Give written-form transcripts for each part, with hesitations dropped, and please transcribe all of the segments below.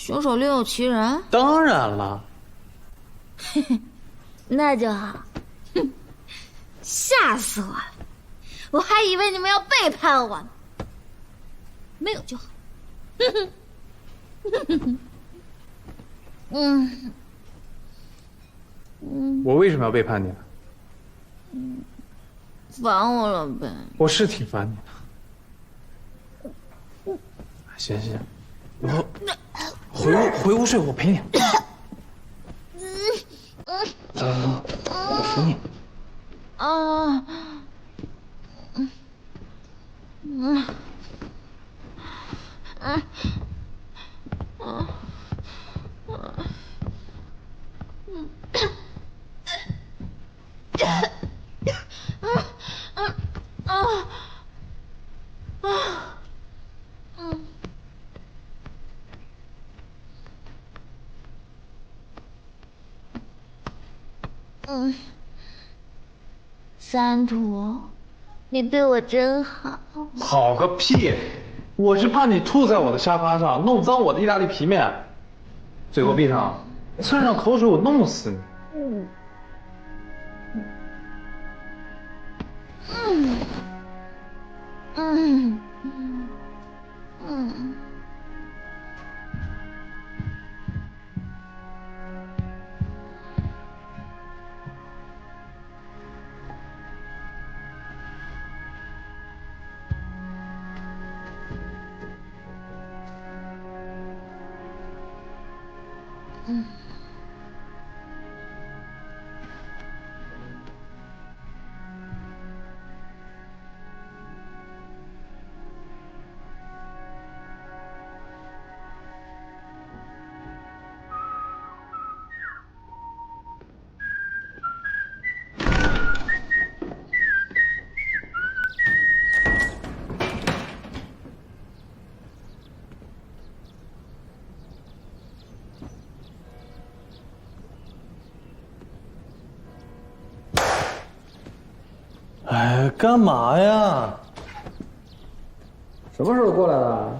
凶手另有其人？当然了。那就好。哼，吓死我了！我还以为你们要背叛我呢。没有就好。我为什么要背叛你呢？烦我了呗？我是挺烦你的。行行，我回屋睡，我陪你。走，我扶你。啊，三图，你对我真好。好个屁！我是怕你吐在我的沙发上，弄脏我的意大利皮面。嘴给我闭上，蹭上口水我弄死你。哎，干嘛呀？什么时候过来的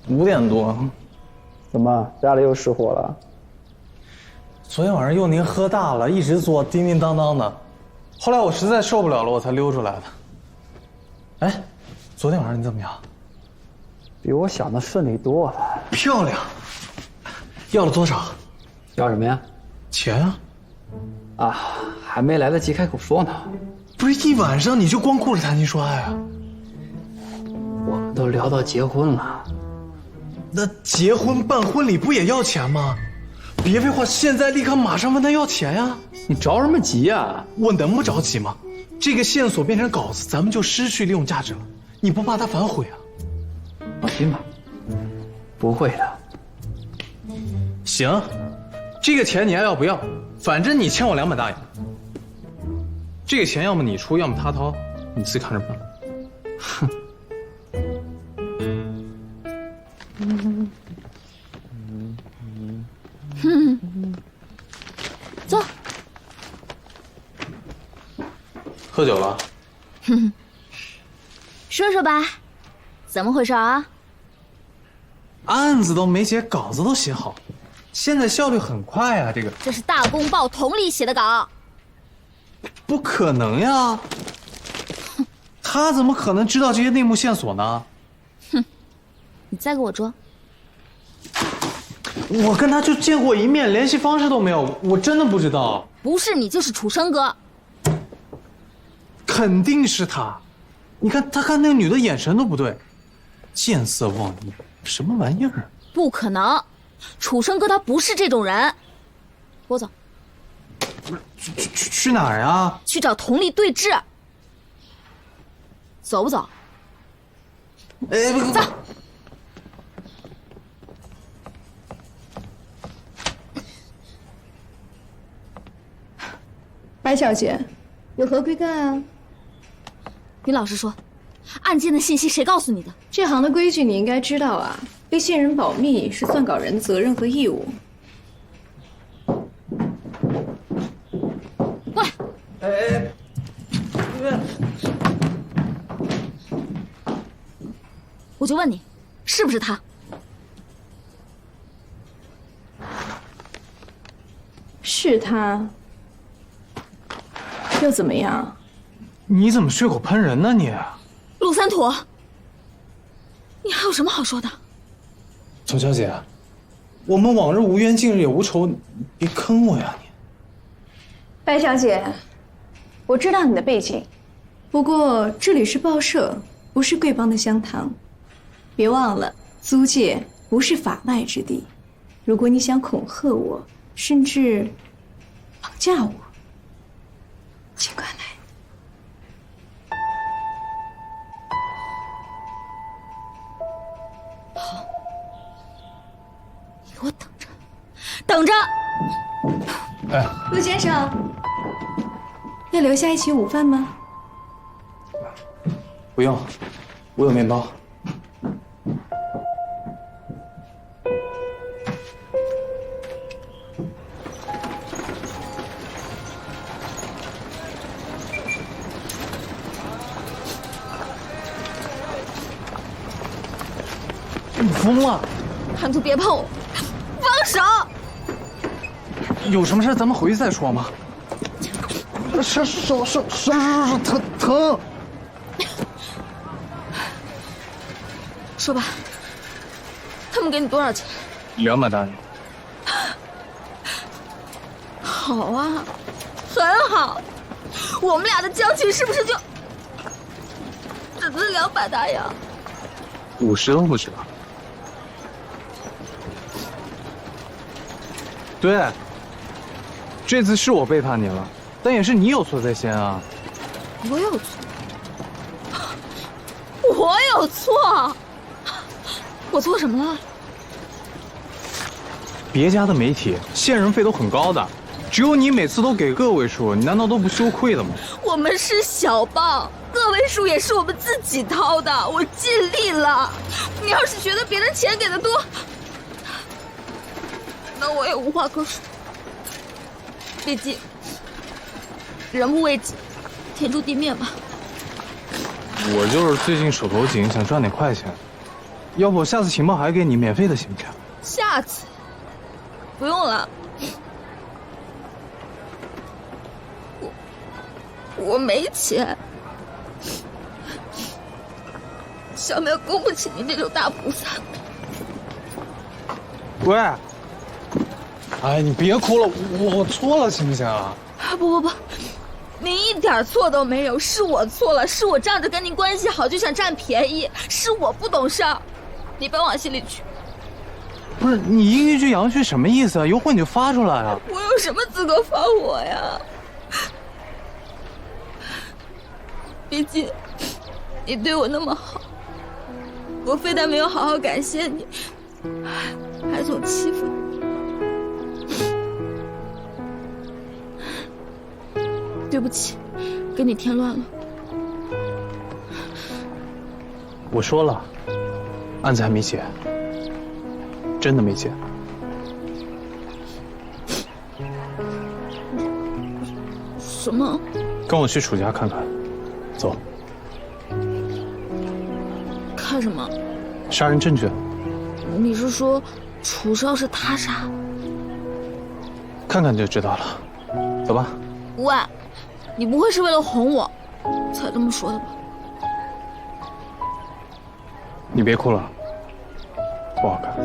5点多。怎么家里又失火了？昨天晚上幼宁喝大了，一直作，叮叮当当的。后来我实在受不了了，我才溜出来的。哎，昨天晚上你怎么样？比我想的顺利多了。漂亮。要了多少？要什么呀？钱啊。啊，还没来得及开口说呢。不是一晚上你就光顾着谈情说爱啊？我们都聊到结婚了。那结婚办婚礼不也要钱吗？别废话，现在立刻马上问他要钱呀！你着什么急呀？我能不着急吗？这个线索变成稿子，咱们就失去利用价值了。你不怕他反悔啊？放心吧，不会的。行，这个钱你爱要不要？反正你欠我2本大洋。这个钱要么你出，要么他掏，你自己看着办。哼。走。喝酒了？说说吧，怎么回事啊？案子都没结，稿子都写好，现在效率很快啊！这是大公报同理写的稿。不可能呀！他怎么可能知道这些内幕线索呢？哼，你再给我装！我跟他就见过一面，联系方式都没有，我真的不知道。不是你就是楚生哥。肯定是他，你看他看那个女的眼神都不对，见色忘义，什么玩意儿？不可能，楚生哥他不是这种人。给我走。去哪儿呀？去找佟丽对峙。走不走？哎，走。白小姐，有何贵干啊？你老实说，案件的信息谁告诉你的？这行的规矩你应该知道啊，被线人保密是撰稿人的责任和义务。过来。哎，我就问你，是不是他？是他，又怎么样？你怎么血口喷人呢你？陆三坨，你还有什么好说的？总小姐，我们往日无冤，近日也无仇，你别坑我呀你！白小姐，我知道你的背景，不过这里是报社，不是贵帮的香堂，别忘了租界不是法外之地。如果你想恐吓我，甚至绑架我，尽管来。你给我等着，等着！哎，陆先生，要留下一起午饭吗？不用，我有面包。你疯了？韩图，别碰我！放手！有什么事咱们回去再说嘛。手疼。说吧，他们给你多少钱200大洋。好啊，很好。我们俩的交情是不是就只值200大洋？50都不值。对，这次是我背叛你了，但也是你有错在先啊。我有错，我有错，我做什么了？别家的媒体线人费都很高的，只有你每次都给个位数，你难道都不羞愧的吗？我们是小报，个位数也是我们自己掏的，我尽力了。你要是觉得别人钱给的多，那我也无话可说。毕竟人不为己，天诛地灭嘛。我就是最近手头紧，想赚点快钱，要不我下次情报还给你免费的，行不行？下次不用了，我没钱，小苗供不起你这种大菩萨。喂，哎，你别哭了，我错了，行不行啊？不，您一点错都没有，是我错了，是我仗着跟您关系好就想占便宜，是我不懂事儿，你别往心里去。不是你一句洋句什么意思啊？有火你就发出来啊！我有什么资格发火呀？毕竟你对我那么好，我非但没有好好感谢你，还总欺负你。对不起，给你添乱了。我说了，案子还没结，真的没结。什么？跟我去楚家看看，走。看什么？杀人证据。你是说楚少是他杀？看看就知道了。走吧。喂，你不会是为了哄我才这么说的吧？你别哭了，不好看。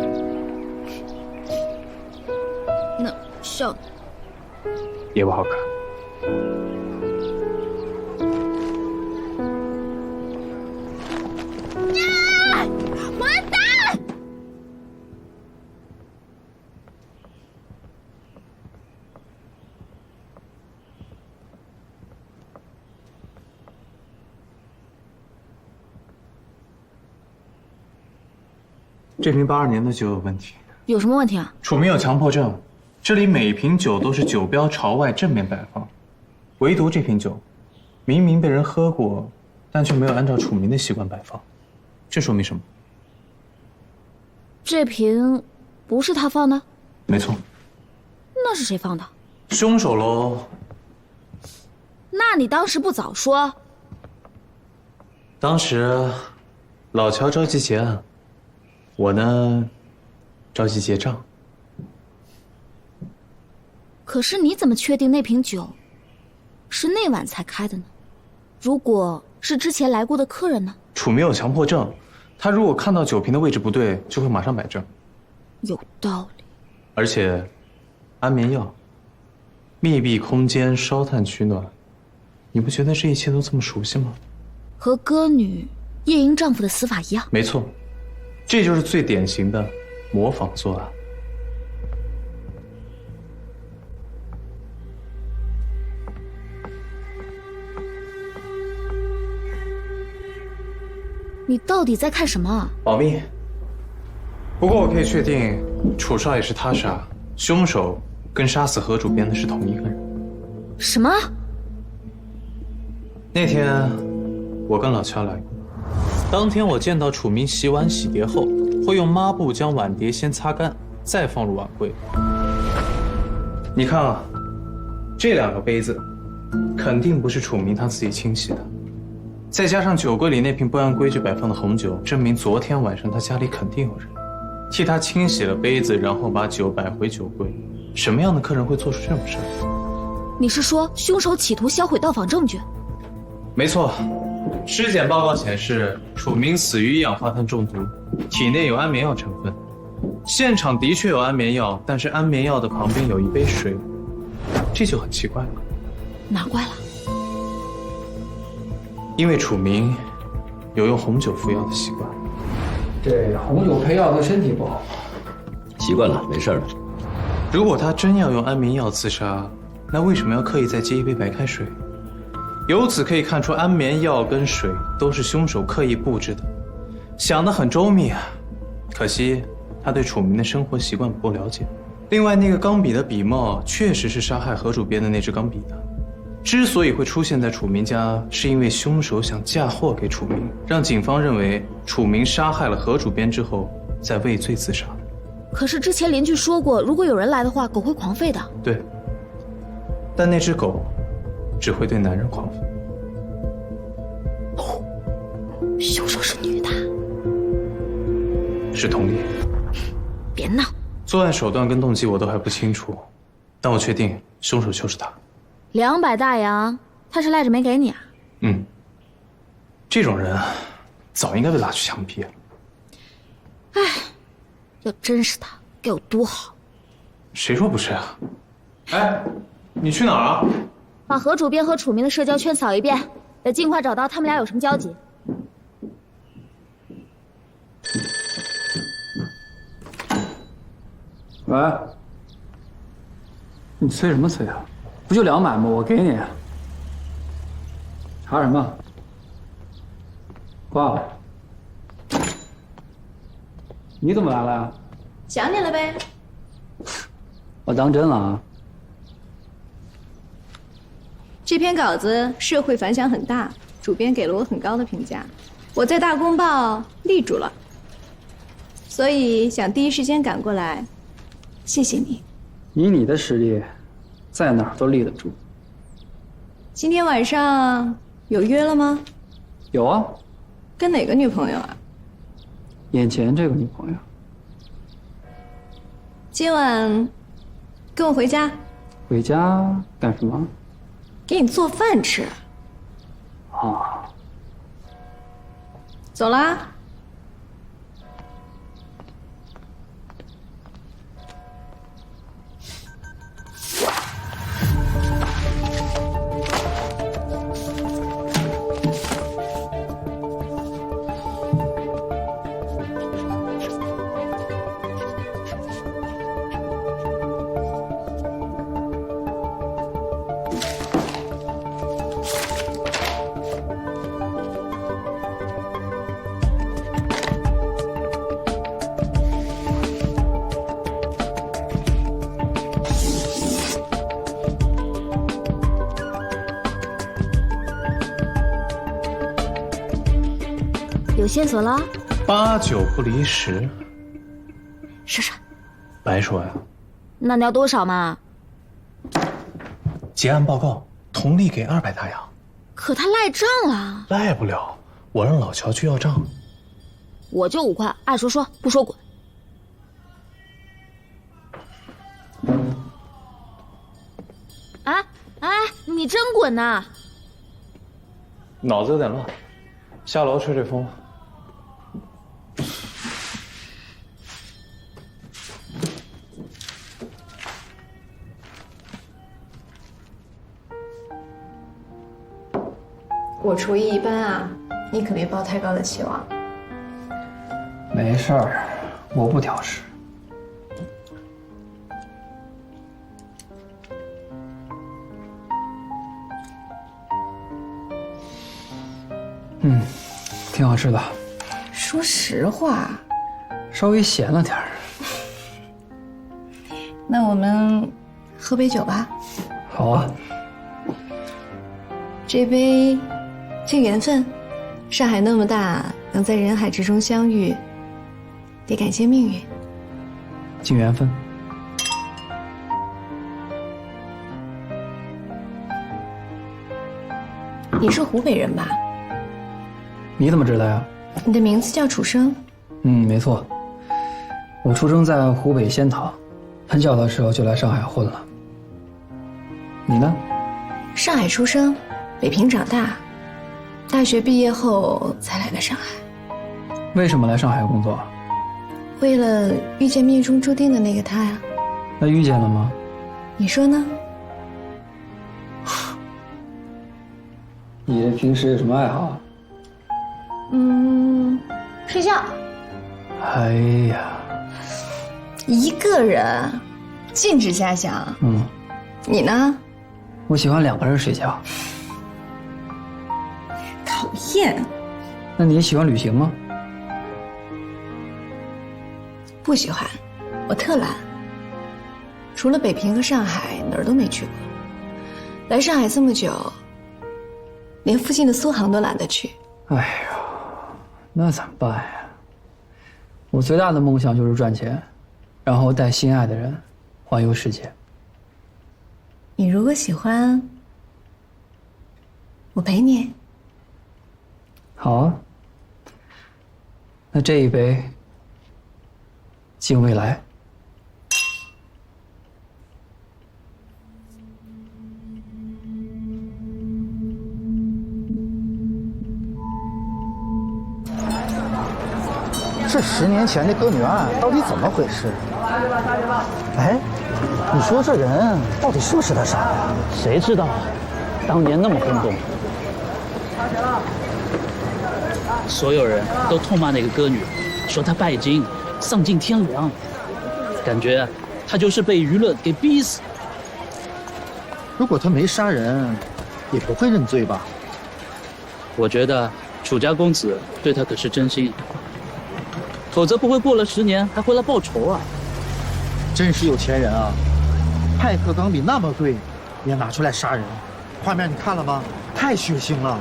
那笑也不好看。完蛋！这瓶82年的酒有问题。有什么问题啊？楚明有强迫症，这里每瓶酒都是酒标朝外正面摆放，唯独这瓶酒，明明被人喝过，但却没有按照楚明的习惯摆放，这说明什么？这瓶不是他放的？没错。那是谁放的？凶手喽。那你当时不早说？当时老乔着急结案，我呢着急结账。可是你怎么确定那瓶酒是那晚才开的呢？如果是之前来过的客人呢？楚明有强迫症，他如果看到酒瓶的位置不对，就会马上摆正。有道理。而且，安眠药，密闭空间烧炭取暖，你不觉得这一切都这么熟悉吗？和歌女夜莺丈夫的死法一样。没错，这就是最典型的模仿作案。你到底在看什么啊？保密。不过我可以确定，楚少也是他杀，凶手跟杀死何主编的是同一个人。什么？那天我跟老乔来过，当天我见到楚明洗碗洗碟后，会用抹布将碗碟先擦干，再放入碗柜。你看啊，这2个杯子肯定不是楚明他自己清洗的。再加上酒柜里那瓶不按规矩摆放的红酒，证明昨天晚上他家里肯定有人替他清洗了杯子，然后把酒摆回酒柜。什么样的客人会做出这种事？你是说凶手企图销毁到访证据？没错，尸检报告显示楚明死于一氧化碳中毒，体内有安眠药成分。现场的确有安眠药，但是安眠药的旁边有一杯水，这就很奇怪了。哪怪了？因为楚明有用红酒服药的习惯。这红酒配药对身体不好。习惯了，没事了。如果他真要用安眠药自杀，那为什么要刻意再接一杯白开水？由此可以看出，安眠药跟水都是凶手刻意布置的，想得很周密啊。可惜他对楚明的生活习惯不够了解。另外，那个钢笔的笔帽确实是杀害何主编的那支钢笔的。之所以会出现在楚明家，是因为凶手想嫁祸给楚明，让警方认为楚明杀害了何主编之后再畏罪自杀。可是之前邻居说过，如果有人来的话，狗会狂吠的。对，但那只狗只会对男人狂吠。哦，凶手是女的。是同理。别闹。作案手段跟动机我都还不清楚，但我确定凶手就是他。200大洋，他是赖着没给你啊？嗯，这种人早应该被拉去枪毙了。唉，要真是他，该有多好。谁说不是啊？哎，你去哪儿啊？把何主编和楚明的社交圈扫一遍，得尽快找到他们俩有什么交集。喂，你催什么催啊？不就200吗？我给你。查什么？挂了。你怎么来了呀？想你了呗。我当真了啊。这篇稿子社会反响很大，主编给了我很高的评价，我在大公报立住了，所以想第一时间赶过来，谢谢你。以你的实力，在哪儿都立得住。今天晚上有约了吗？有啊。跟哪个女朋友啊？眼前这个女朋友。今晚跟我回家。回家干什么？给你做饭吃。啊。走啦。有线索了？8、9不离10。说说。白说呀。那你要多少嘛？结案报告，同例给200大洋。可他赖账了。赖不了，我让老乔去要账。我就5块，爱说说，不说滚。哎哎，你真滚呐！脑子有点乱，下楼吹吹风。我厨艺一般啊，你可别抱太高的期望。没事儿，我不挑食。挺好吃的。说实话，稍微咸了点儿。那我们喝杯酒吧。好啊。这杯敬缘分，上海那么大，能在人海之中相遇，得感谢命运。敬缘分。你是湖北人吧？你怎么知道呀？你的名字叫楚生。没错。我出生在湖北仙桃，很小的时候就来上海混了。你呢？上海出生，北平长大，大学毕业后才来的上海。为什么来上海工作？为了遇见命中注定的那个他呀。那遇见了吗？你说呢？你平时有什么爱好啊？睡觉。哎呀，一个人，禁止瞎想。你呢？我喜欢2个人睡觉。讨厌。那你喜欢旅行吗？不喜欢，我特懒。除了北平和上海，哪儿都没去过。来上海这么久，连附近的苏杭都懒得去。哎呀，那怎么办呀？我最大的梦想就是赚钱，然后带心爱的人环游世界。你如果喜欢，我陪你。好啊。那这一杯敬未来。这10年前的歌女案到底怎么回事？哎，你说这人到底是不是他杀的？谁知道啊？当年那么轰动，所有人都痛骂那个歌女，说她拜金、丧尽天良，感觉她就是被舆论给逼死。如果他没杀人，也不会认罪吧？我觉得楚家公子对她可是真心，否则不会过了10年还回来报仇啊！真是有钱人啊！派克钢笔那么贵，也拿出来杀人，画面你看了吗？太血腥了！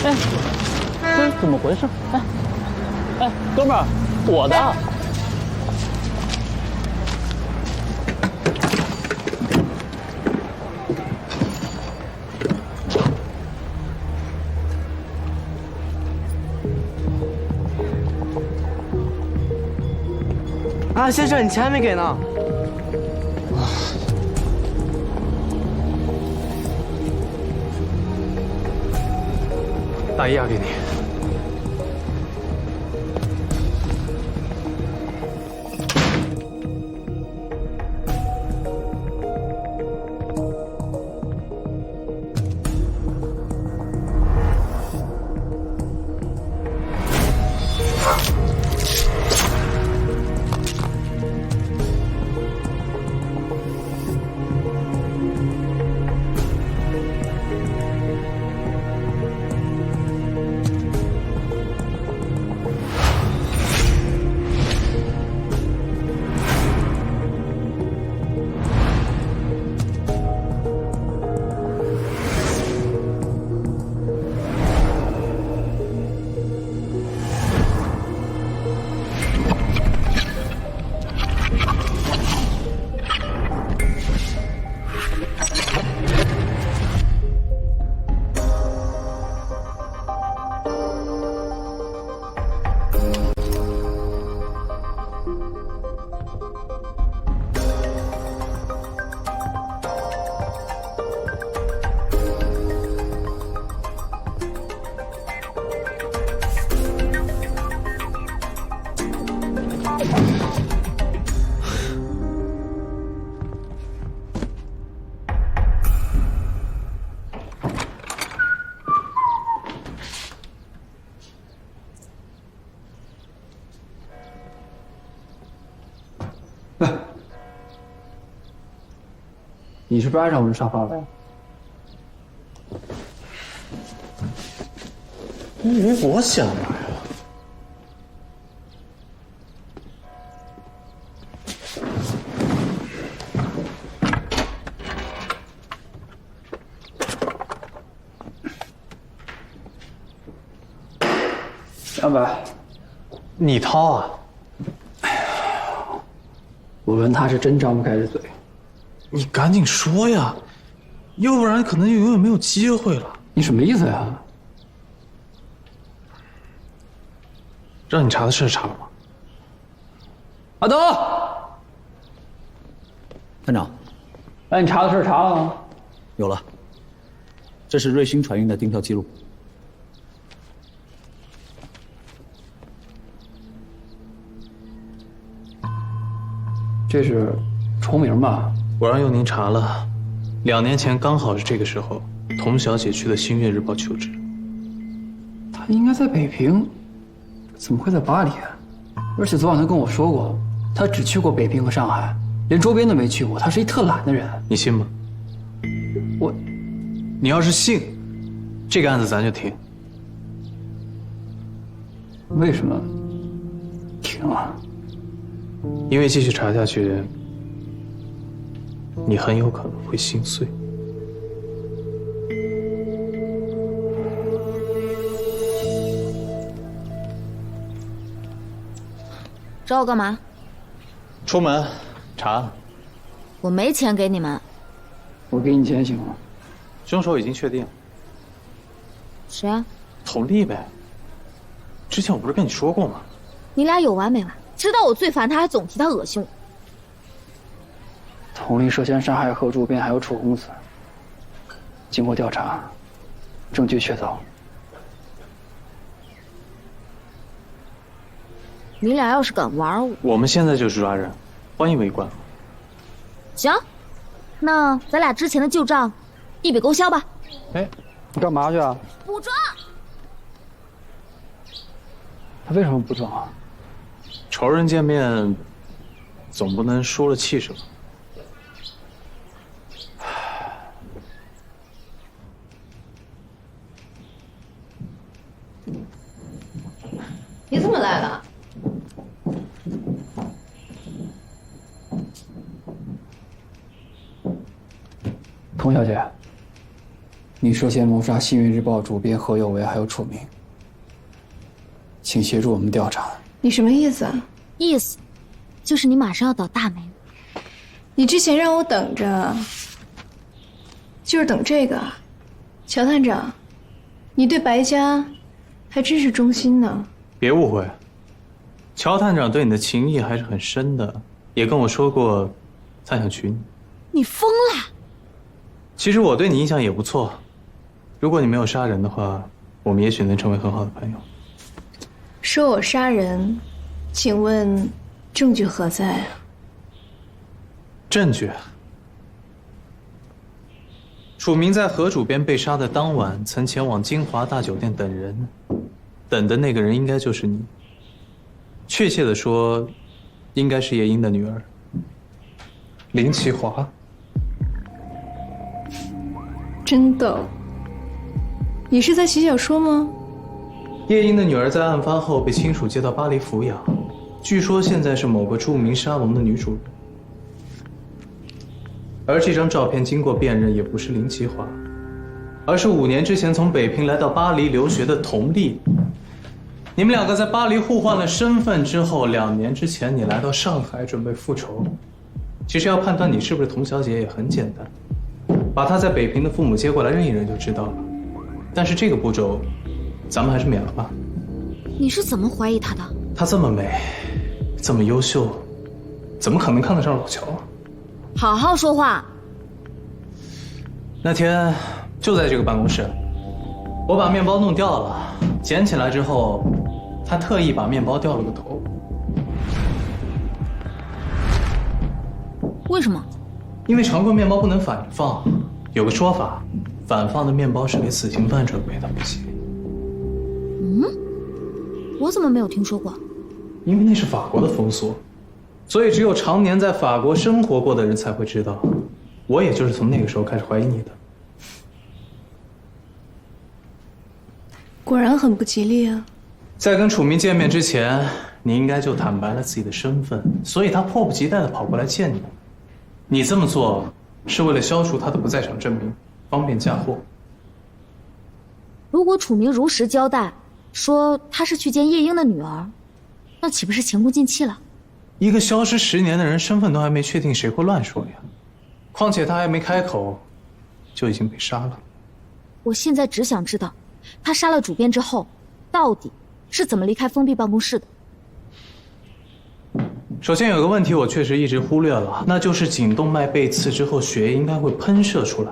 哎，这怎么回事？哎，哥们儿，我的。啊，先生，你钱还没给呢。大衣啊，给你。你是不是爱上我这沙发了呀？你以为我想来啊？200，你掏啊？我跟他是真张不开这嘴。你赶紧说呀，要不然可能就永远没有机会了。你什么意思呀？让你查的事查了吗？阿东，探长，让你查的事查了吗？有了，这是瑞星船运的订票记录。这是崇明吧？我让佑宁查了，2年前刚好是这个时候，童小姐去了《新月日报》求职。他应该在北平，怎么会在巴黎啊？而且昨晚他跟我说过，他只去过北平和上海，连周边都没去过。他是一特懒的人。你信吗？你要是信，这个案子咱就停。为什么停啊？因为继续查下去，你很有可能会心碎。找我干嘛？出门查，我没钱给你们。我给你钱行吗？凶手已经确定，谁啊？佟丽呗。之前我不是跟你说过吗？你俩有完没完？知道我最烦他，还总提他恶心我。佟丽涉嫌杀害何主编还有楚公子，经过调查，证据确凿。你俩要是敢玩我，我们现在就是抓人，欢迎围观。行，那咱俩之前的旧账一笔勾销吧。哎，你干嘛去啊？补妆。他为什么不装啊？仇人见面，总不能输了气势吧？你怎么来了？童小姐，你涉嫌谋杀《新月日报》主编何有为还有楚明，请协助我们调查。你什么意思啊？意思就是你马上要倒大霉。你之前让我等着，就是等这个。乔探长，你对白家还真是忠心呢。别误会，乔探长对你的情谊还是很深的，也跟我说过，他想娶你。你疯了？其实我对你印象也不错，如果你没有杀人的话，我们也许能成为很好的朋友。说我杀人，请问证据何在啊？证据。楚明在何主编被杀的当晚，曾前往金华大酒店等人，等的那个人应该就是你。确切的说，应该是叶英的女儿林奇华。真逗。你是在写小说吗？叶英的女儿在案发后被亲属接到巴黎抚养，据说现在是某个著名沙龙的女主人。而这张照片经过辨认，也不是林奇华，而是5年之前从北平来到巴黎留学的佟丽。你们2个在巴黎互换了身份之后，2年之前你来到上海准备复仇。其实要判断你是不是佟小姐也很简单，把她在北平的父母接过来认一认就知道了。但是这个步骤，咱们还是免了吧。你是怎么怀疑她的？她这么美，这么优秀，怎么可能看得上老乔啊？好好说话。那天就在这个办公室，我把面包弄掉了，捡起来之后，他特意把面包掉了个头。为什么？因为常规面包不能反放，有个说法，反放的面包是给死刑犯准备的，不行。我怎么没有听说过？因为那是法国的风俗，所以只有常年在法国生活过的人才会知道。我也就是从那个时候开始怀疑你的。果然很不吉利啊！在跟楚明见面之前，你应该就坦白了自己的身份，所以他迫不及待地跑过来见你。你这么做是为了消除他的不在场证明，方便嫁祸。如果楚明如实交代，说他是去见叶英的女儿，那岂不是前功尽弃了？一个消失10年的人，身份都还没确定，谁会乱说呀？况且他还没开口，就已经被杀了。我现在只想知道，他杀了主编之后，到底是怎么离开封闭办公室的。首先有个问题我确实一直忽略了，那就是颈动脉被刺之后，血液应该会喷射出来，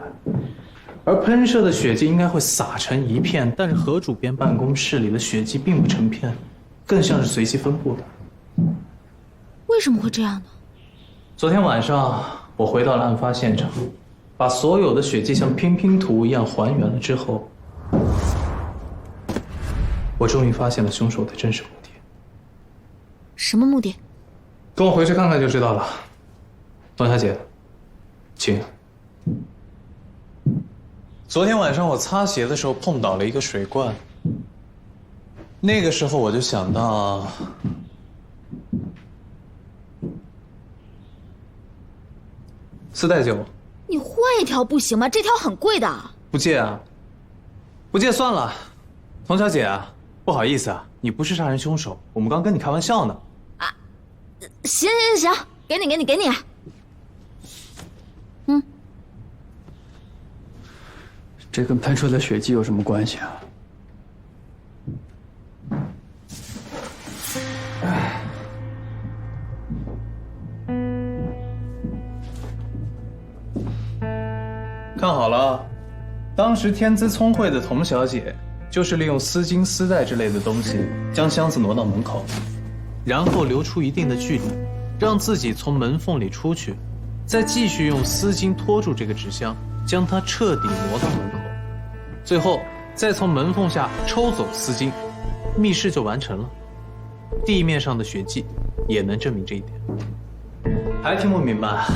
而喷射的血迹应该会撒成一片，但是何主编办公室里的血迹并不成片，更像是随机分布的。为什么会这样呢？昨天晚上我回到了案发现场，把所有的血迹像拼图一样还原了之后，我终于发现了凶手的真实目的。什么目的？跟我回去看看就知道了。董小姐，请。昨天晚上我擦鞋的时候碰倒了一个水罐，那个时候我就想到，4袋酒。你换一条不行吗？这条很贵的。不借啊？不借算了。童小姐啊，不好意思啊，你不是杀人凶手，我们刚跟你开玩笑呢。行，给你。这跟喷出的血迹有什么关系啊？看好了，当时天资聪慧的童小姐，就是利用丝巾、丝带之类的东西，将箱子挪到门口，然后留出一定的距离，让自己从门缝里出去，再继续用丝巾拖住这个纸箱，将它彻底挪到门口，最后再从门缝下抽走丝巾，密室就完成了。地面上的血迹也能证明这一点。还听不明白？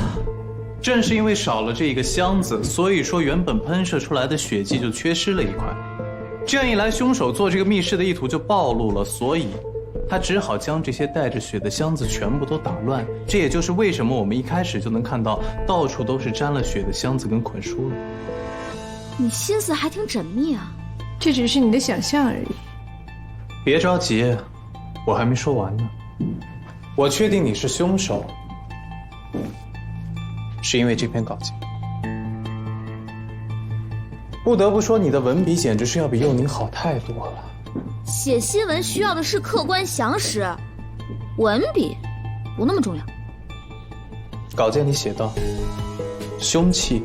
正是因为少了这一个箱子，所以说原本喷射出来的血迹就缺失了一块。这样一来，凶手做这个密室的意图就暴露了，所以他只好将这些带着血的箱子全部都打乱。这也就是为什么我们一开始就能看到到处都是沾了血的箱子跟捆书了。你心思还挺缜密啊。这只是你的想象而已。别着急，我还没说完呢。我确定你是凶手，是因为这篇稿件。不得不说，你的文笔简直是要比幼宁好太多了。写新闻需要的是客观详实，文笔不那么重要。稿件里写道，凶器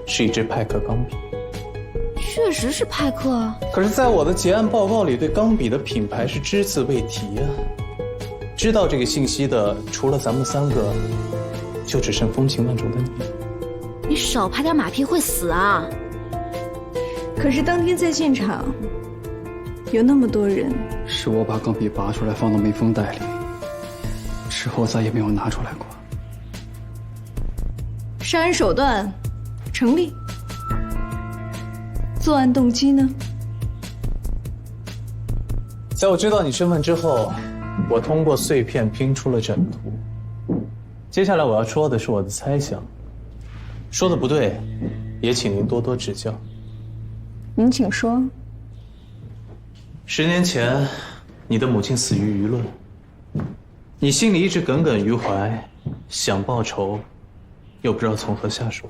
是一支派克钢笔。确实是派克啊。可是在我的结案报告里，对钢笔的品牌是只字未提啊。知道这个信息的，除了咱们3个，就只剩风情万种的你。你少拍点马屁会死啊！可是当天在现场，有那么多人。是我把钢笔拔出来放到密封袋里，之后再也没有拿出来过。杀人手段成立，作案动机呢？在我知道你身份之后，我通过碎片拼出了整图。接下来我要说的是我的猜想，说的不对，也请您多多指教。您请说。10年前，你的母亲死于舆论，你心里一直耿耿于怀，想报仇，又不知道从何下手。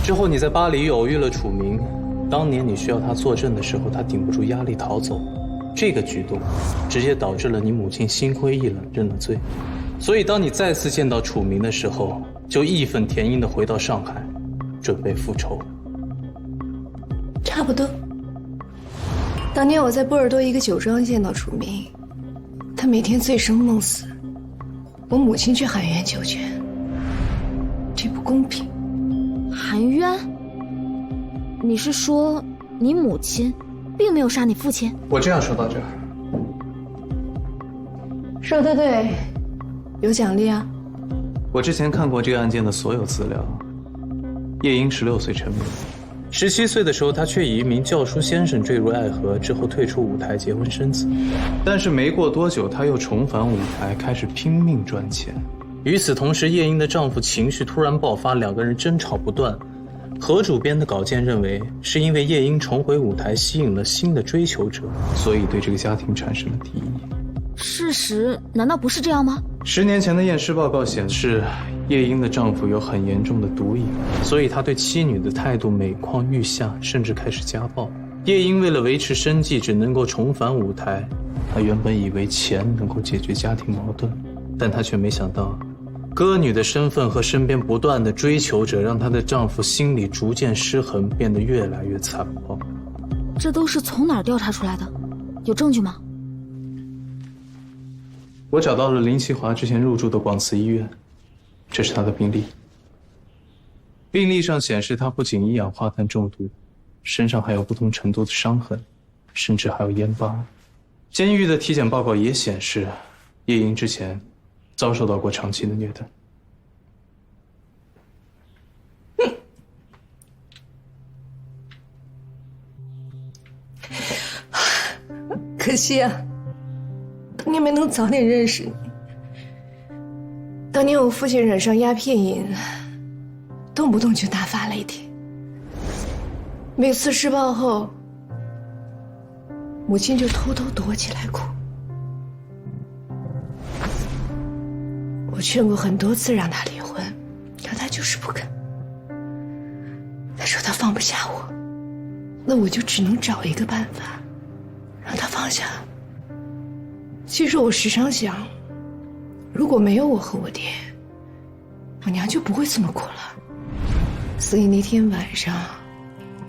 之后你在巴黎偶遇了楚明，当年你需要他作证的时候，他顶不住压力逃走，这个举动直接导致了你母亲心灰意冷，认了罪。所以当你再次见到楚明的时候，就义愤填膺地回到上海，准备复仇。差不多。当年我在波尔多一个酒庄见到楚明，他每天醉生梦死，我母亲却喊冤求全，这不公平。含冤？你是说你母亲并没有杀你父亲？我这样说到这儿。说得对，有奖励啊。我之前看过这个案件的所有资料，夜莺16岁成名，17岁的时候，她却以一名教书先生坠入爱河，之后退出舞台，结婚生子。但是没过多久，她又重返舞台，开始拼命赚钱。与此同时，夜莺的丈夫情绪突然爆发，两个人争吵不断。何主编的稿件认为，是因为夜莺重回舞台吸引了新的追求者，所以对这个家庭产生了敌意。事实难道不是这样吗10年前的验尸报告显示，夜莺的丈夫有很严重的毒瘾，所以他对妻女的态度每况愈下，甚至开始家暴。夜莺为了维持生计，只能够重返舞台。她原本以为钱能够解决家庭矛盾，但她却没想到，歌女的身份和身边不断的追求者，让她的丈夫心里逐渐失衡，变得越来越残暴。这都是从哪儿调查出来的？有证据吗？我找到了林奇华之前入住的广慈医院，这是他的病历。病历上显示，他不仅一氧化碳中毒，身上还有不同程度的伤痕，甚至还有烟疤。监狱的体检报告也显示，夜莺之前遭受到过长期的虐待。可惜啊，当年没能早点认识你。当年我父亲染上鸦片瘾，动不动就大发雷霆。每次施暴后，母亲就偷偷躲起来哭。我劝过很多次让他离婚，可他就是不肯。他说他放不下我，那我就只能找一个办法让他放下。其实我时常想，如果没有我和我爹，我娘就不会这么过了。所以那天晚上，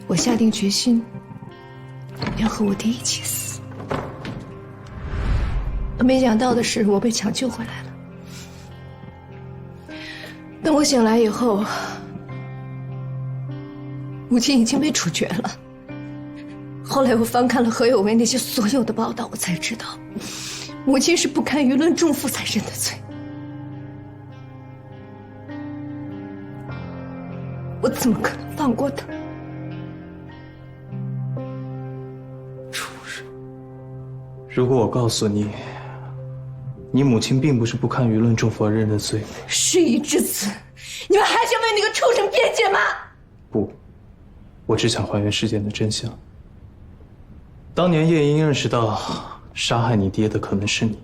我下定决心要和我爹一起死。没想到的是，我被抢救回来了。等我醒来以后，母亲已经被处决了。后来我翻看了何有为那些所有的报道，我才知道，母亲是不堪舆论重负才认的罪。我怎么可能放过他？畜生！如果我告诉你，你母亲并不是不堪舆论重负而认的罪，事已至此，你们还想为那个畜生辩解吗？不，我只想还原事件的真相。当年夜莺认识到杀害你爹的可能是你，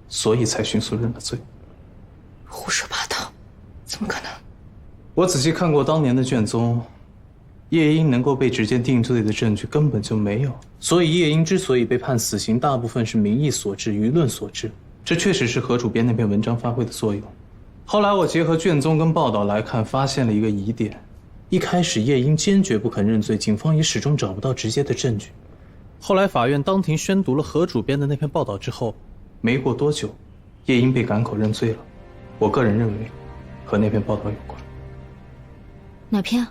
所以才迅速认了罪。胡说八道，怎么可能？我仔细看过当年的卷宗，夜莺能够被直接定罪的证据根本就没有，所以夜莺之所以被判死刑，大部分是民意所致、舆论所致。这确实是何主编那篇文章发挥的作用。后来我结合卷宗跟报道来看，发现了一个疑点：一开始夜莺坚决不肯认罪，警方也始终找不到直接的证据。后来法院当庭宣读了何主编的那篇报道之后，没过多久，夜莺被改口认罪了。我个人认为，和那篇报道有关。哪篇？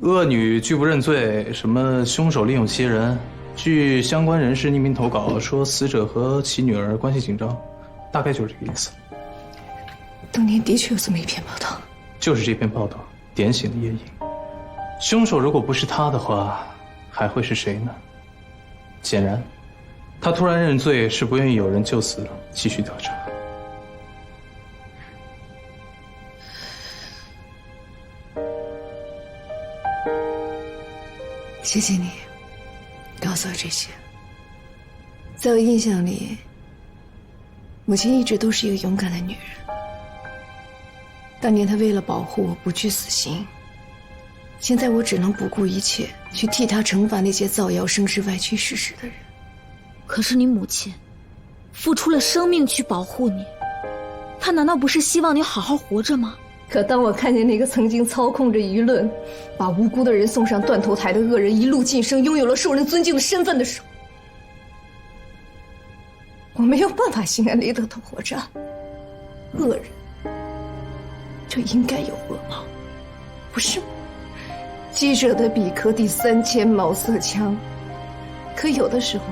恶女拒不认罪，什么凶手利用其人？据相关人士匿名投稿说，死者和其女儿关系紧张，大概就是这个意思。当年的确有这么一篇报道，就是这篇报道点醒了夜莺。凶手如果不是他的话，还会是谁呢？显然，他突然认罪是不愿意有人就此继续调查。谢谢你告诉我这些。在我印象里，母亲一直都是一个勇敢的女人。当年她为了保护我不惧死刑，现在我只能不顾一切去替她惩罚那些造谣生事、歪曲事实的人。可是你母亲付出了生命去保护你，她难道不是希望你好好活着吗？可当我看见那个曾经操控着舆论，把无辜的人送上断头台的恶人一路晋升，拥有了受人尊敬的身份的时候，我没有办法心安理得的活着。恶人就应该有恶报，不是吗？记者的笔可抵3000毛瑟枪，可有的时候，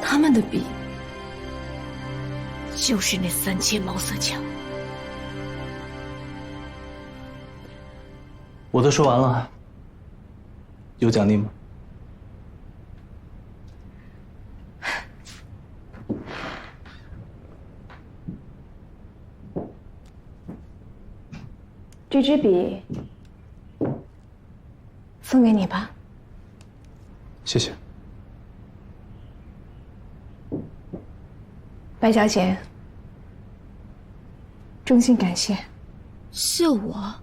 他们的笔就是那3000毛瑟枪。我都说完了，有奖励吗？这支笔送给你吧。谢谢。白小姐，衷心感谢。谢我？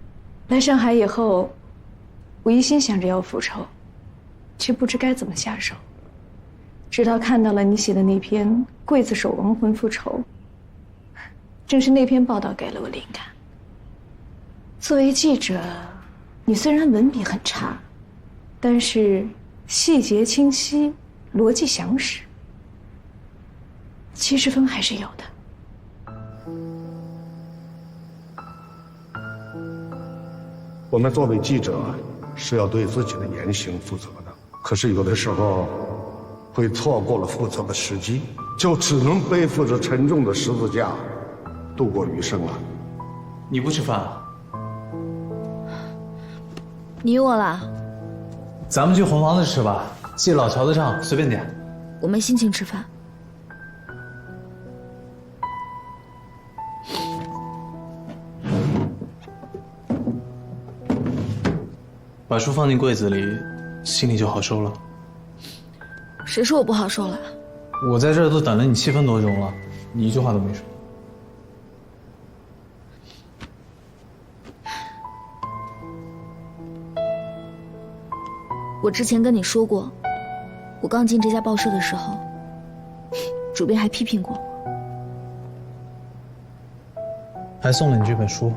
来上海以后，我一心想着要复仇，却不知该怎么下手。直到看到了你写的那篇《刽子手亡魂复仇》，正是那篇报道给了我灵感。作为记者，你虽然文笔很差，但是细节清晰，逻辑详实，70分还是有的。我们作为记者是要对自己的言行负责的，可是有的时候会错过了负责的时机，就只能背负着沉重的十字架度过余生了。你不吃饭啊？你我啦？咱们去红房子吃吧，记老乔的账，随便点。我没心情吃饭。把书放进柜子里，心里就好受了。谁说我不好受了？我在这儿都等了你7分多钟了，你一句话都没说。我之前跟你说过，我刚进这家报社的时候，主编还批评过我，还送了你这本书。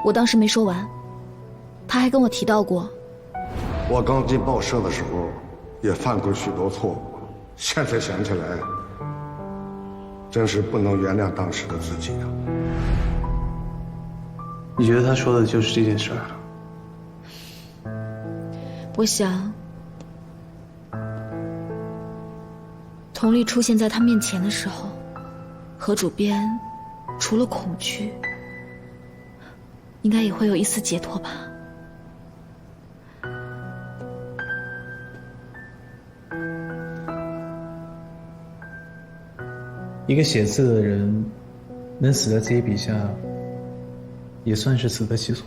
我当时没说完，他还跟我提到过。我刚进报社的时候也犯过许多错误，现在想起来真是不能原谅当时的自己啊。你觉得他说的就是这件事儿？我想，佟丽出现在他面前的时候，何主编除了恐惧，应该也会有一丝解脱吧。一个写字的人，能死在自己笔下，也算是死得其所。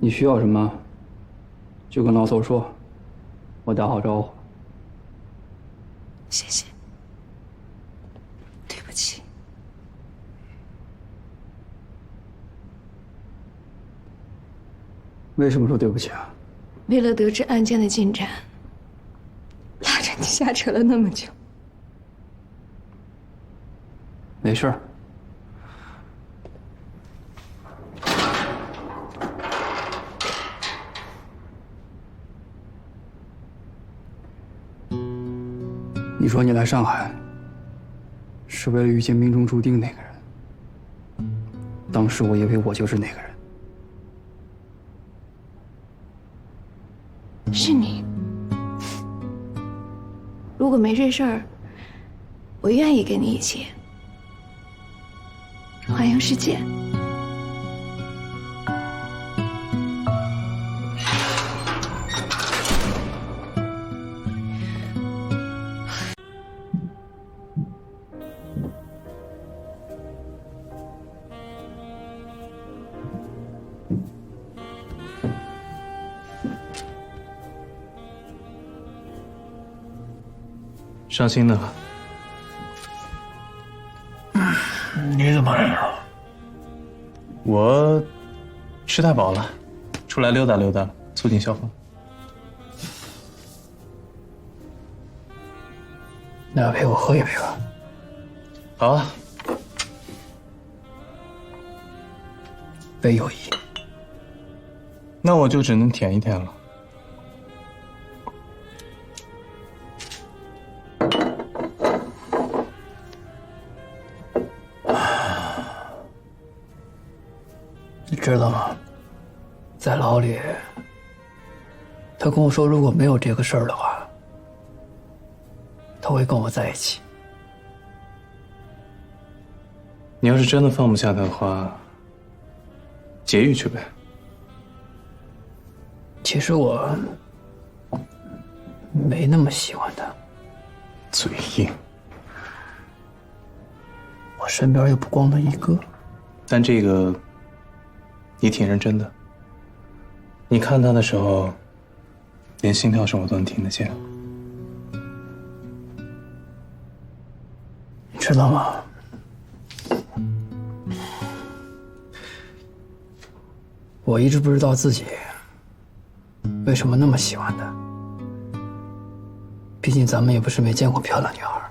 你需要什么，就跟老邹说，我打好招呼。谢谢。对不起。为什么说对不起啊？为了得知案件的进展，拉着你瞎扯了那么久。没事儿。你说你来上海，是为了遇见命中注定那个人。当时我以为我就是那个人。是你。如果没这事儿，我愿意跟你一起环游世界。伤心的。你怎么来了？我吃太饱了，出来溜达溜达，促进消化。那要陪我喝一杯吧？好啊。杯友谊。那我就只能舔一舔了。你知道吗？在牢里，他跟我说，如果没有这个事儿的话，他会跟我在一起。你要是真的放不下他的话，劫狱去呗。其实我没那么喜欢他，嘴硬。我身边又不光他一个。但这个，你挺认真的。你看他的时候，连心跳声我都能听得见。你知道吗？我一直不知道自己为什么那么喜欢他。毕竟咱们也不是没见过漂亮女孩。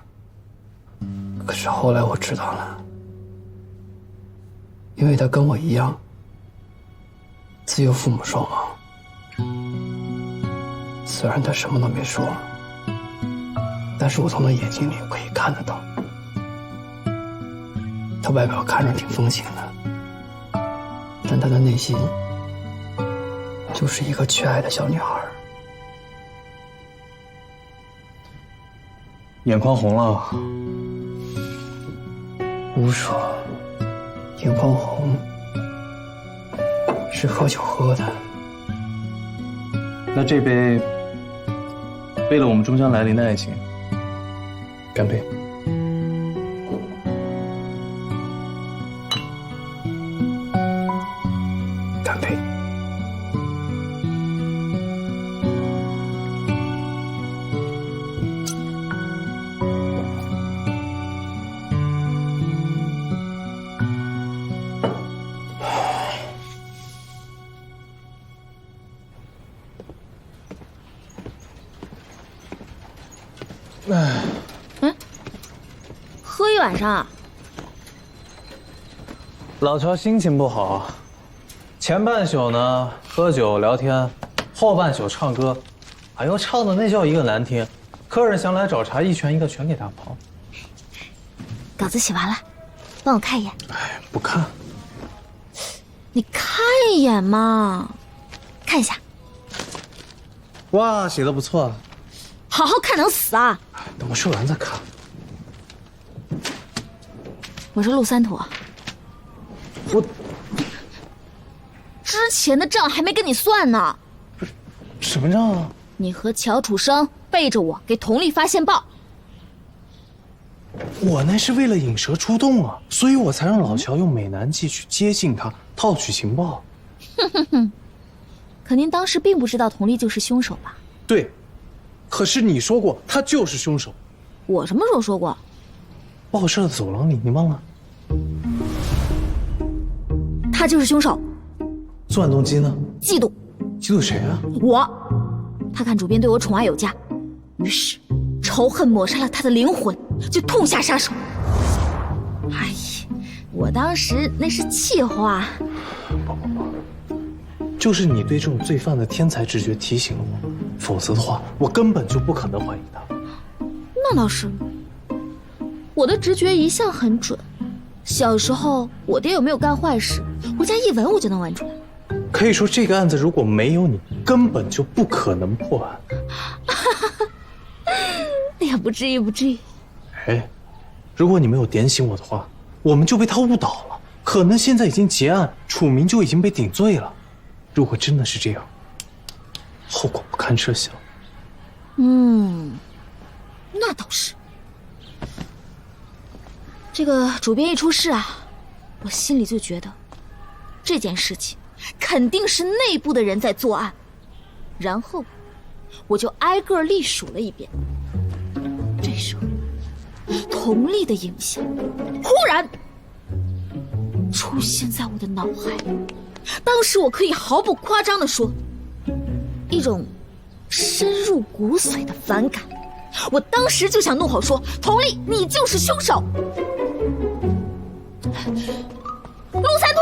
可是后来我知道了，因为他跟我一样，自幼父母双亡。虽然他什么都没说，但是我从他眼睛里可以看得到，他外表看着挺风情的，但他的内心就是一个缺爱的小女孩。眼眶红了。胡说，眼眶红是喝酒喝的。那这杯，为了我们终将来临的爱情，干杯！干杯！喝一晚上啊？老乔心情不好，前半宿呢喝酒聊天，后半宿唱歌，哎呦唱的那叫一个难听，客人想来找茬，一拳一个全给打跑。稿子写完了，帮我看一眼。哎，不看。你看一眼嘛，看一下。哇，写的不错。好好看能死啊！等我说完再看。我是陆三坨。我之前的账还没跟你算呢。什么账啊？你和乔楚生背着我给佟丽发线报。我那是为了引蛇出洞啊，所以我才让老乔用美男计去接近他，套取情报。哼哼哼，可您当时并不知道佟丽就是凶手吧？对，可是你说过他就是凶手。我什么时候说过？报社的走廊里，你忘了？他就是凶手。作案动机呢？嫉妒。嫉妒谁啊？我。他看主编对我宠爱有加，于是仇恨抹杀了他的灵魂，就痛下杀手。哎呀，我当时那是气话。不，就是你对这种罪犯的天才直觉提醒了我，否则的话，我根本就不可能怀疑他。那倒是，我的直觉一向很准。小时候，我爹有没有干坏事，回家一闻我就能闻出来。可以说，这个案子如果没有你，根本就不可能破案。哎呀，不至于，不至于。哎，如果你没有点醒我的话，我们就被他误导了。可能现在已经结案，楚明就已经被顶罪了。如果真的是这样，后果不堪设想。那倒是。这个主编一出事啊，我心里就觉得这件事情肯定是内部的人在作案，然后我就挨个历数了一遍。这时候，佟丽的影像忽然出现在我的脑海里。当时我可以毫不夸张地说，一种深入骨髓的反感。我当时就想怒吼说：“佟丽，你就是凶手！”陆三坨，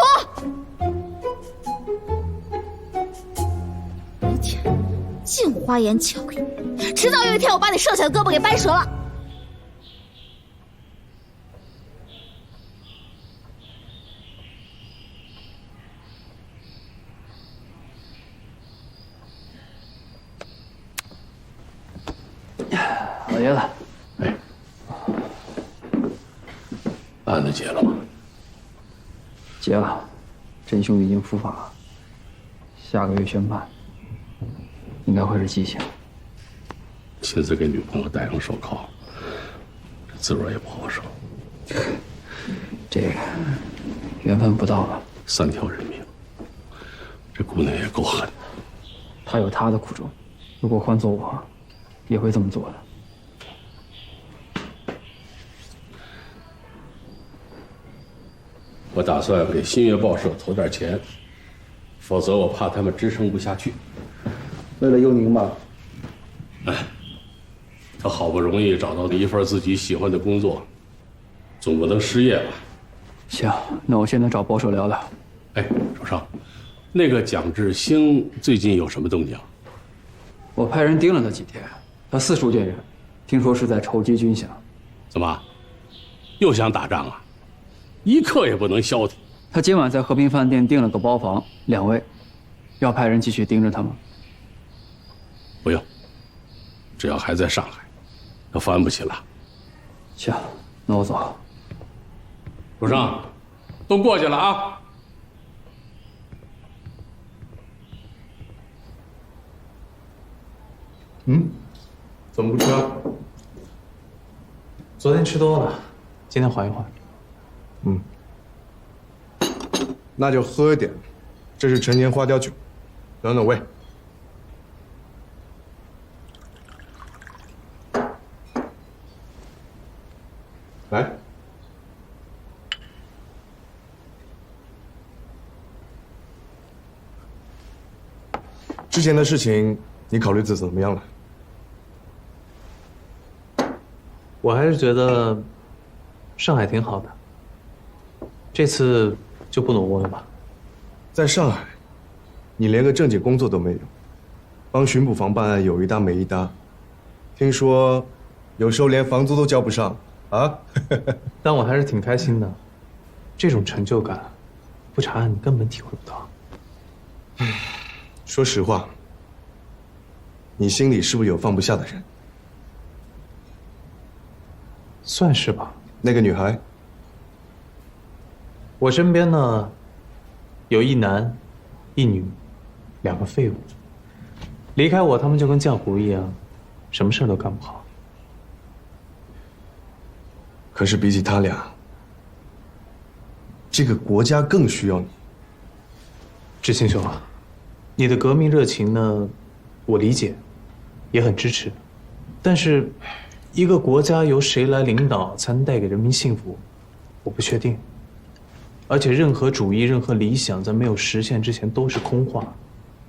花言巧语，迟早有一天我把你剩下的胳膊给掰折了。老爷子，哎，案子结了吗？结了，真凶已经伏法了，下个月宣判，应该会是极刑。亲自给女朋友戴上手铐，这滋味也不好受。这个缘分不到了，3条人命，这姑娘也够狠的。她有她的苦衷，如果换做我，也会这么做的。我打算给新月报社投点钱，否则我怕他们支撑不下去。为了幽宁吧，哎，他好不容易找到一份自己喜欢的工作，总不能失业吧？行，那我现在找报社聊聊。哎，周少，那个蒋志兴最近有什么动静？我派人盯了他几天，他四处见人，听说是在筹集军饷。怎么，又想打仗啊？一刻也不能消停。他今晚在和平饭店订了个包房，2位，要派人继续盯着他吗？不用，只要还在上海，他翻不起了。行，那我走。主上，都过去了啊！怎么不吃啊？昨天吃多了，今天缓一缓。那就喝一点，这是陈年花雕酒，暖暖胃。来，之前的事情你考虑的怎么样了？我还是觉得上海挺好的，这次就不挪窝了吧？在上海，你连个正经工作都没有，帮巡捕房办案有一搭没一搭，听说有时候连房租都交不上啊！但我还是挺开心的，这种成就感，不查案你根本体会不到。说实话，你心里是不是有放不下的人？算是吧。那个女孩，我身边呢，有一男一女，2个废物。离开我，他们就跟浆糊一样，什么事都干不好。可是比起他俩，这个国家更需要你。志清兄啊，你的革命热情呢，我理解，也很支持。但是，一个国家由谁来领导才能带给人民幸福，我不确定。而且任何主义、任何理想，在没有实现之前都是空话。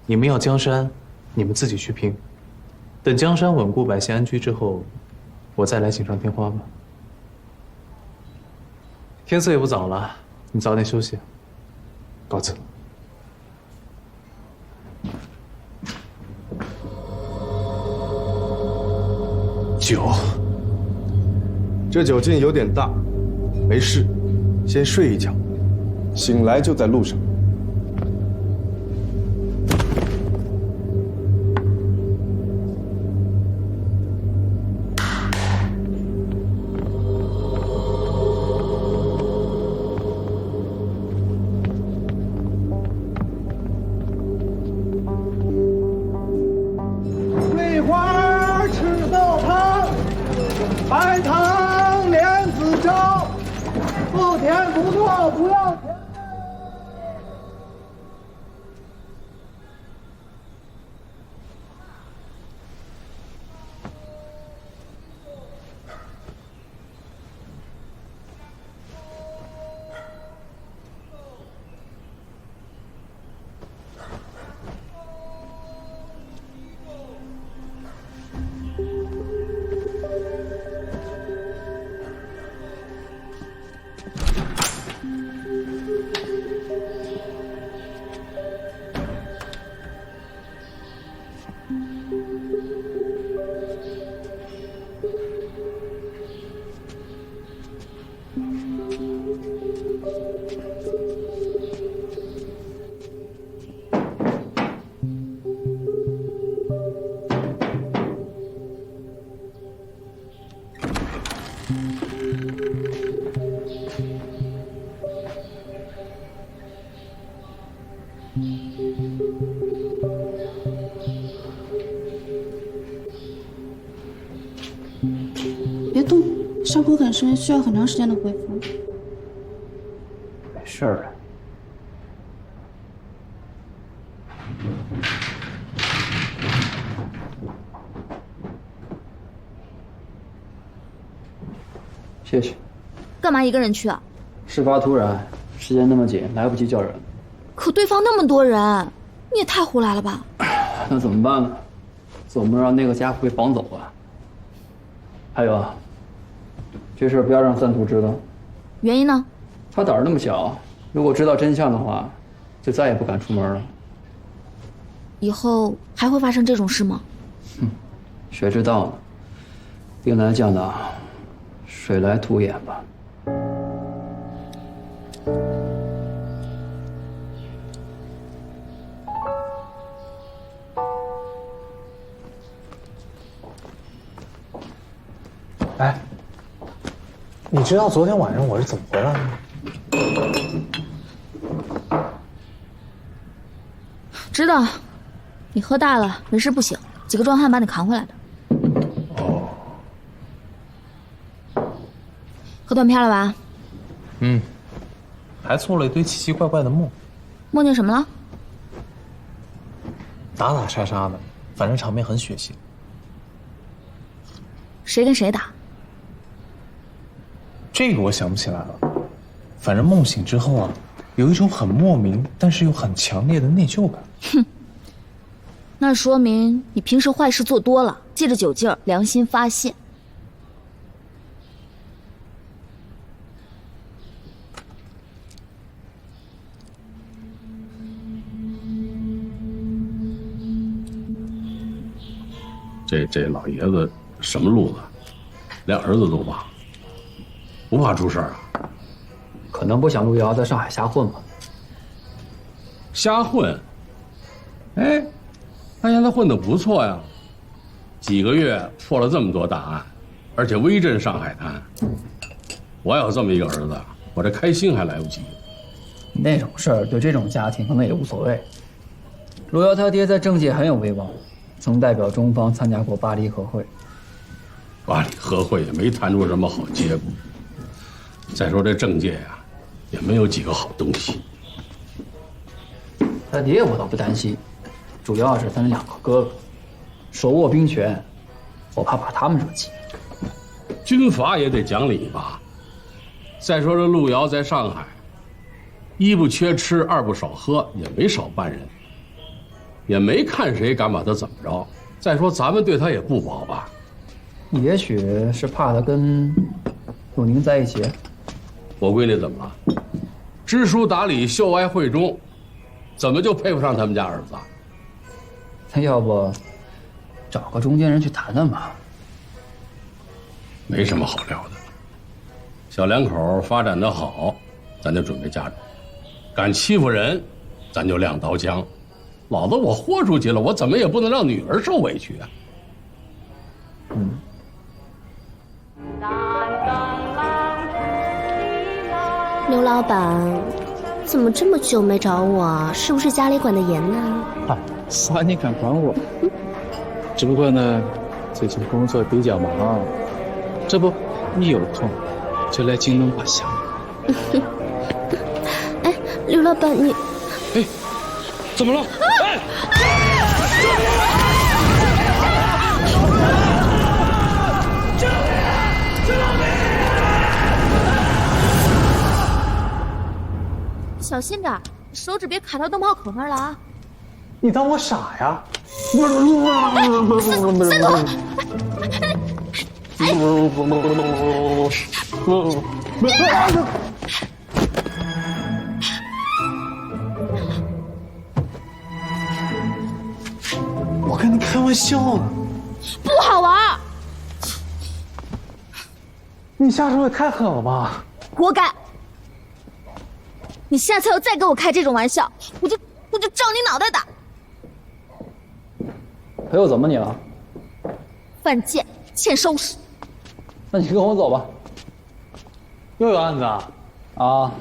你们要江山，你们自己去拼。等江山稳固、百姓安居之后，我再来锦上添花吧。天色也不早了，你早点休息。告辞。酒，这酒劲有点大，没事，先睡一觉，醒来就在路上。桂花赤豆汤，白糖莲子粥，不甜不糯不要甜。别动，伤口很深，需要很长时间的恢复。没事儿。谢谢。干嘛一个人去啊？事发突然，时间那么紧，来不及叫人。可对方那么多人，你也太胡来了吧？那怎么办呢？总不能让那个家伙被绑走吧？还有啊，这事不要让三图知道。原因呢？他胆儿那么小，如果知道真相的话，就再也不敢出门了。以后还会发生这种事吗？谁知道呢？兵来将挡，水来土掩吧。哎，你知道昨天晚上我是怎么回来的吗？知道，你喝大了，人事不省，几个壮汉把你扛回来的。哦，喝断片了吧？还做了一堆奇奇怪怪的梦，梦见什么了？打打杀杀的，反正场面很血腥。谁跟谁打？这个我想不起来了，反正梦醒之后啊，有一种很莫名但是又很强烈的内疚感。那说明你平时坏事做多了，借着酒劲儿良心发现。这老爷子什么路子，连儿子都怕，不怕出事儿啊？可能不想路遥在上海瞎混吧。瞎混？哎，他现在混得不错呀，几个月破了这么多大案，而且威震上海滩。我要这么一个儿子，我这开心还来不及。那种事儿对这种家庭可能也无所谓。路遥他爹在政界很有威望，曾代表中方参加过巴黎和会。巴黎和会也没谈出什么好结果。再说这政界呀，也没有几个好东西。他爹我倒不担心，主要是他那两个哥哥，手握兵权，我怕把他们惹急。军阀也得讲理吧。再说这路遥在上海，一不缺吃，二不少喝，也没少办人，也没看谁敢把他怎么着。再说咱们对他也不薄吧。也许是怕他跟陆宁在一起。我闺女怎么了？知书达理，秀外慧中，怎么就配不上他们家儿子啊？他要不找个中间人去谈谈吧？没什么好聊的。小两口发展得好，咱就准备嫁妆；敢欺负人，咱就亮刀枪。老子我豁出去了，我怎么也不能让女儿受委屈啊！刘老板，怎么这么久没找我啊？是不是家里管得严呢？啥你敢管我？只不过呢，最近工作比较忙，这不，一有空就来京东把香。哎，刘老板你，哎，怎么了？哎！小心点，手指别卡到灯泡口那儿了啊！你当我傻呀？三头，我跟你开玩笑呢。不好玩。你下手也太狠了吧！活该。你下次要再跟我开这种玩笑，我就照你脑袋打。他又怎么你了？犯贱，欠收拾。那你跟我走吧。又有案子啊？啊，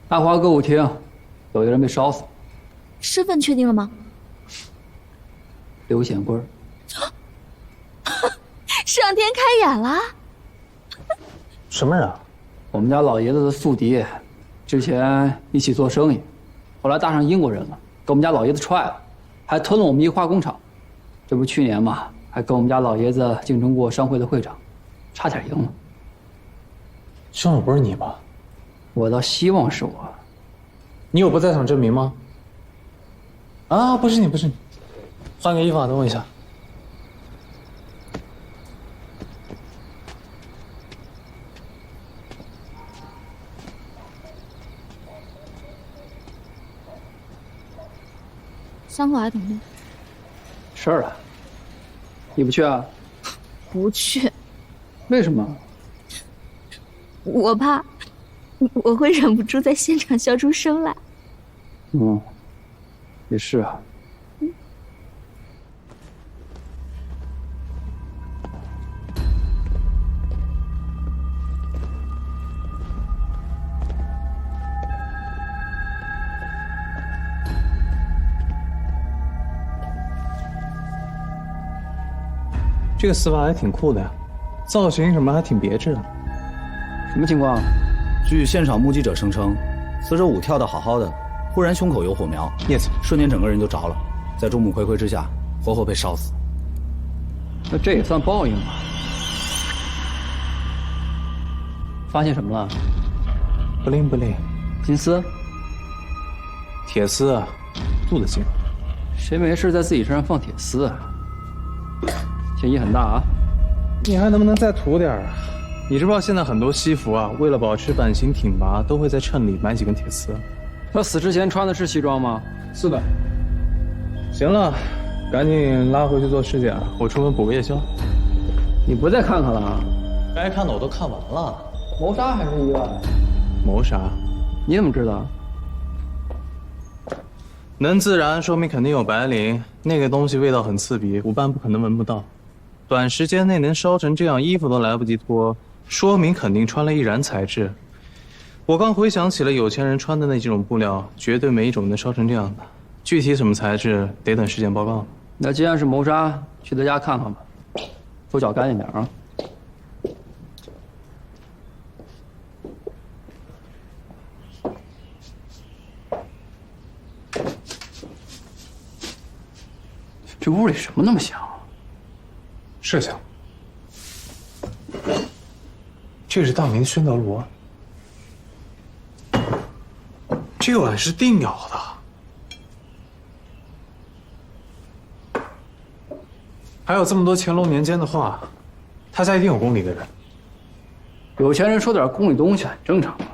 爱华歌舞厅有一个人被烧死，身份确定了吗？刘显贵。上天开眼了。什么人啊？我们家老爷子的宿敌，之前一起做生意，后来搭上英国人了，给我们家老爷子踹了，还吞了我们一化工厂。这不去年嘛，还跟我们家老爷子竞争过商会的会长，差点赢了。凶手不是你吧？我倒希望是我。你有不在场证明吗？啊，不是你，不是你。换个衣服啊，等我一下。3号还等呢。事儿啊？你不去啊？不去。为什么？我怕我会忍不住在现场笑出声来。也是啊。这个死法还挺酷的呀，造型什么还挺别致的。什么情况？据现场目击者声称，死者舞跳得好好的，忽然胸口有火苗，瞬间整个人就着了，在众目睽睽之下，活活被烧死。那这也算报应吧？发现什么了？不灵不灵，金丝、铁丝啊，镀的金。谁没事在自己身上放铁丝啊？嫌疑很大啊！你还能不能再涂点啊？你知不知道现在很多西服啊，为了保持版型挺拔，都会在衬里埋几根铁丝。他死之前穿的是西装吗？是的。行了，赶紧拉回去做尸检，我出门补个夜宵。你不再看看了啊？该看的我都看完了。谋杀还是意外？谋杀？你怎么知道？能自燃，说明肯定有白磷。那个东西味道很刺鼻，5班不可能闻不到。短时间内能烧成这样，衣服都来不及脱，说明肯定穿了易燃材质。我刚回想起了有钱人穿的那几种布料，绝对没一种能烧成这样的。具体什么材质，得等尸检报告。那既然是谋杀，去他家看看吧，手脚干净点啊。这屋里什么那么香？是香。这是大明的宣德炉，这碗是定窑的。还有这么多乾隆年间的画，他家一定有宫里的人。有钱人说点宫里东西很正常嘛。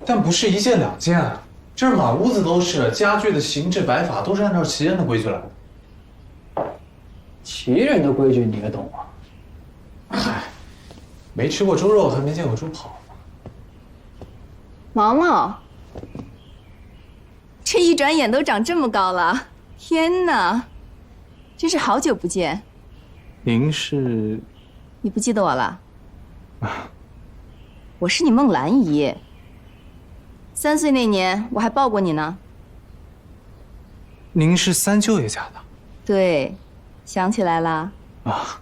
但不是1件2件啊，这儿满屋子都是家具的形制摆法，都是按照旗人的规矩来的。旗人的规矩你也懂啊？嗨，没吃过猪肉还没见过猪跑呢。毛毛，这一转眼都长这么高了，天哪，真是好久不见。您是？你不记得我了？我是你孟兰姨。3岁那年我还抱过你呢。您是3舅爷家的？对，想起来了。啊。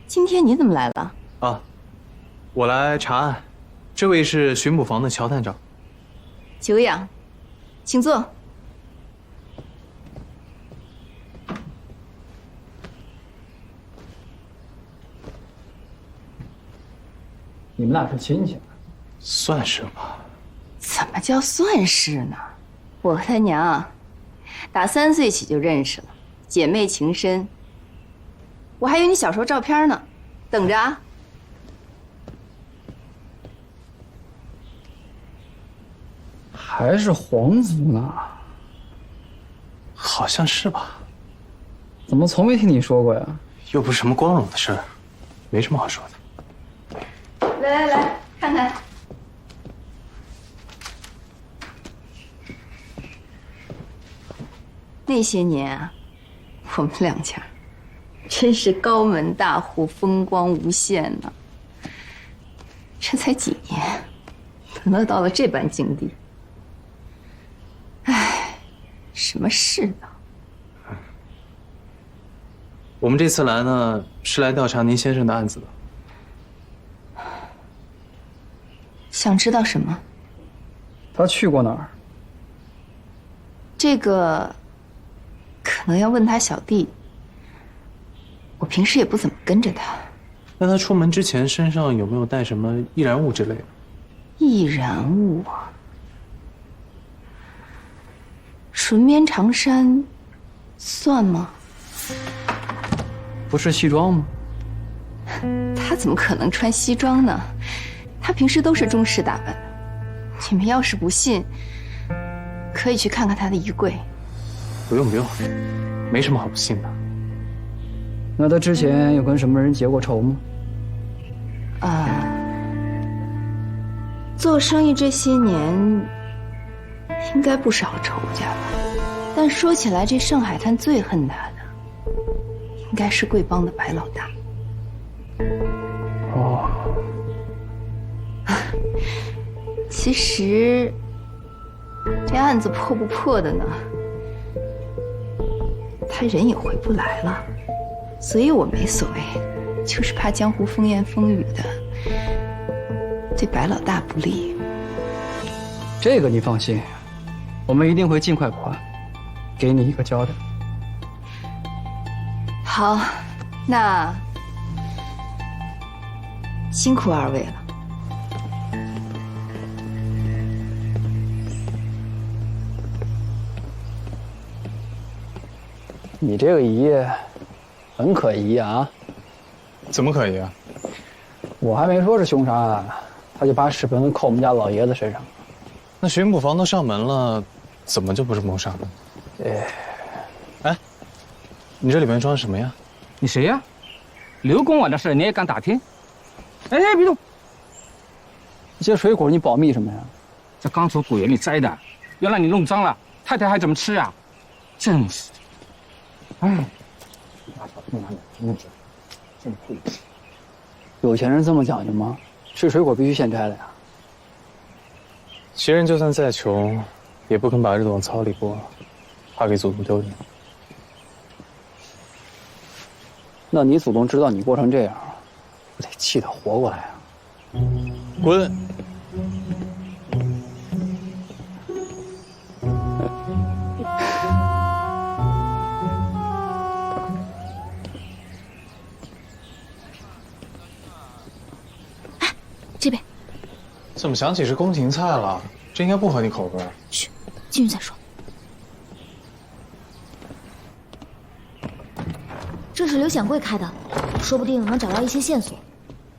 今天你怎么来了？啊，我来查案。这位是巡捕房的乔探长。久仰，请坐。你们俩是亲戚？算是吧。怎么叫算是呢？我和他娘打3岁起就认识了，姐妹情深。我还有你小时候照片呢，等着啊。还是皇族呢？好像是吧？怎么从没听你说过呀？又不是什么光荣的事儿，没什么好说的。来，看看。那些年啊，我们两家真是高门大户，风光无限呢。这才几年，得到了这般境地。唉，什么世道？我们这次来呢，是来调查您先生的案子的。想知道什么？他去过哪儿？这个可能要问他小弟。我平时也不怎么跟着他。那他出门之前身上有没有带什么易燃物之类的？易燃物啊，纯棉长衫算吗？不是西装吗？他怎么可能穿西装呢？他平时都是中式打扮的。你们要是不信，可以去看看他的衣柜。不用，没什么好不信的。那他之前有跟什么人结过仇吗？做生意这些年，应该不少仇家吧。但说起来，这上海滩最恨他的，应该是贵帮的白老大。哦。其实，这案子破不破的呢，他人也回不来了，所以我没所谓，就是怕江湖风言风语的，对白老大不利。这个你放心，我们一定会尽快破案，给你一个交代。好，那辛苦二位了。你这个疑很可疑啊！怎么可疑啊？我还没说是凶杀案，他就把屎盆子扣我们家老爷子身上。那巡捕房都上门了，怎么就不是谋杀呢？哎，你这里面装什么呀？你谁呀？刘公馆的事你也敢打听？哎，别动！这些水果你保密什么呀？这刚从果园里摘的，要让你弄脏了，太太还怎么吃啊？真是的！哎，真会吃。有钱人这么讲究吗？吃水果必须现摘的呀。其人就算再穷，也不肯把日子往草里过，怕给祖宗丢脸。那你祖宗知道你过成这样，不得气得活过来啊！滚！这边。怎么想起是宫廷菜了？这应该不合你口味。嘘，进去再说。这是刘显贵开的，说不定能找到一些线索。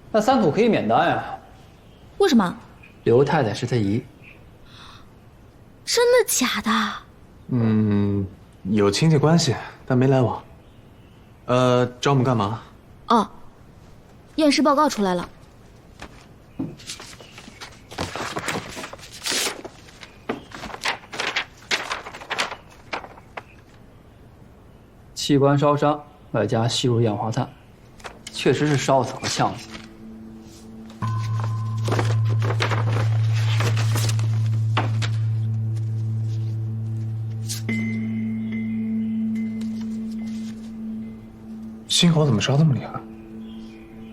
那三土可以免单呀？为什么？刘太太是他姨。真的假的？有亲戚关系，但没来往。找我们干嘛？哦，验尸报告出来了。器官烧伤，外加吸入二氧化碳，确实是烧死和呛死。心口怎么烧这么厉害？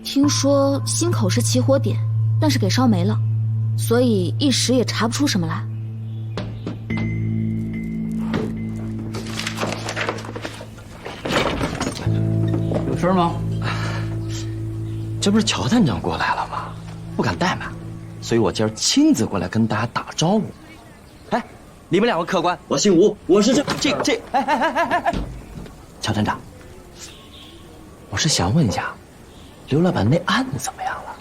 听说心口是起火点，但是给烧没了，所以一时也查不出什么来。有事吗？这不是乔探长过来了吗？不敢怠慢，所以我今儿亲自过来跟大家打招呼。哎，你们两位客官，我姓吴，我是哎，乔探长，我是想问一下，刘老板那案子怎么样了？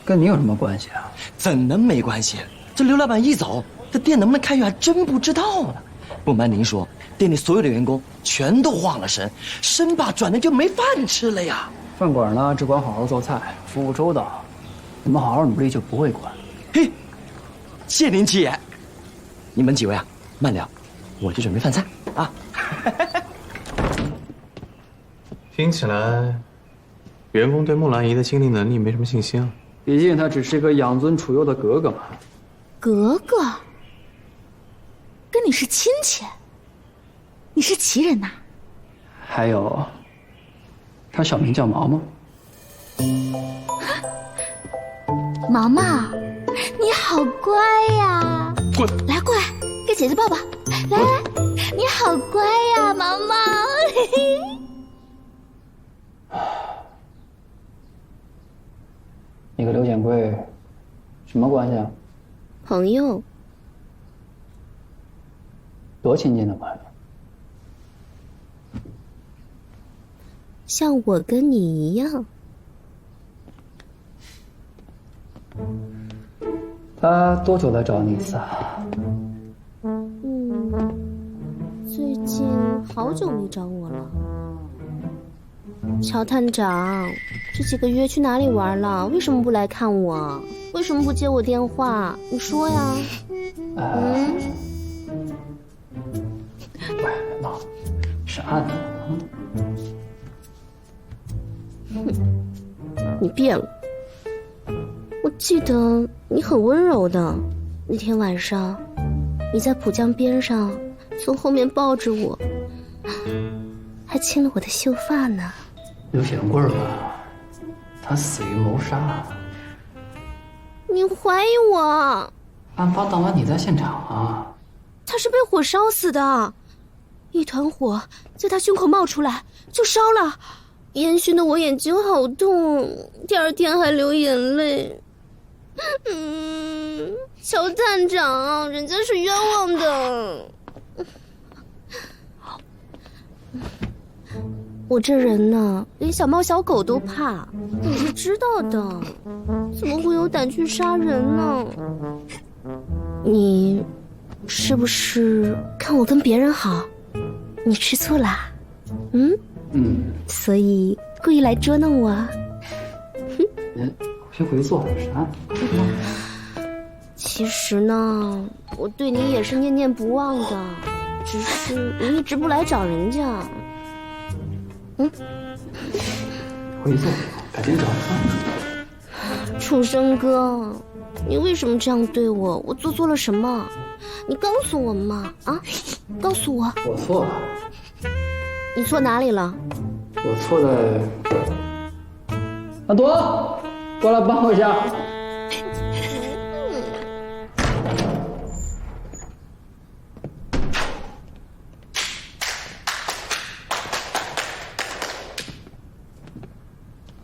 跟你有什么关系啊？怎能没关系？这刘老板一走，这店能不能开运还真不知道呢。不瞒您说，店里所有的员工全都慌了神，生怕转天就没饭吃了呀。饭馆呢，只管好好做菜，服务周到，你们好好努力就不会管。嘿，谢您吉言。你们几位啊，慢聊，我去准备饭菜。啊。听起来，员工对木兰姨的经理能力没什么信心啊。毕竟她只是个养尊处优的格格嘛。格格，跟你是亲戚？你是旗人呐？还有，她小名叫毛毛。毛毛，你好乖呀！滚！来，过来，给姐姐抱抱。来来，你好乖呀，毛毛。你和刘显贵什么关系啊？朋友。多亲近的朋友？像我跟你一样。他多久来找你一次啊？最近好久没找我了。乔探长，这几个月去哪里玩了？为什么不来看我？为什么不接我电话？你说呀。喂，闹，是案子。你变了。我记得你很温柔的，那天晚上，你在浦江边上，从后面抱着我，还亲了我的秀发呢。刘显贵吧，他死于谋杀。你怀疑我？案发当晚你在现场啊？他是被火烧死的，一团火在他胸口冒出来就烧了，烟熏的我眼睛好痛，第二天还流眼泪。乔探长，人家是冤枉的。我这人呢，连小猫小狗都怕，你是知道的，怎么会有胆去杀人呢？你是不是看我跟别人好，你吃醋啦？所以故意来捉弄我？先回去坐，啥？其实呢，我对你也是念念不忘的，只是你一直不来找人家。回去坐，改天找。楚生哥，你为什么这样对我？我做错了什么？你告诉我嘛！啊，告诉我。我错了。你错哪里了？我错在……阿朵，过来帮我一下。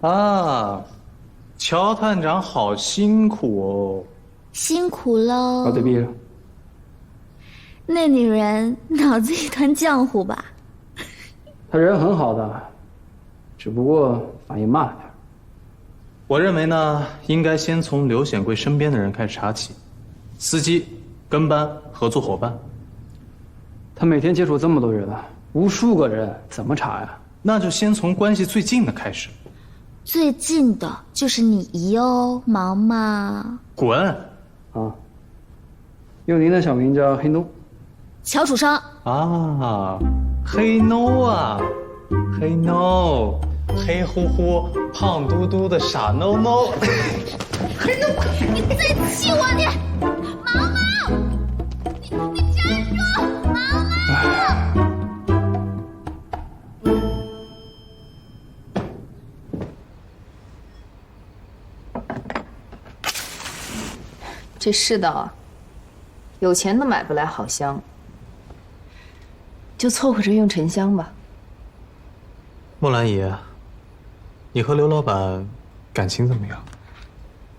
啊，乔探长好辛苦哦。辛苦喽。把嘴闭上。那女人脑子一团浆糊吧？她人很好的，只不过反应慢了点。我认为呢，应该先从刘显贵身边的人开始查起，司机、跟班、合作伙伴。他每天接触这么多人，无数个人，怎么查呀？那就先从关系最近的开始。最近的就是你姨哦，毛毛。滚！啊，用您的小名叫黑妞。乔楚生。啊，黑妞啊，黑妞，黑乎乎、胖嘟嘟的傻妞妞。黑妞，你再气我你！毛毛，你站住！毛毛。这世道啊，有钱的买不来好香，就凑合着用沉香吧。木兰姨，你和刘老板感情怎么样？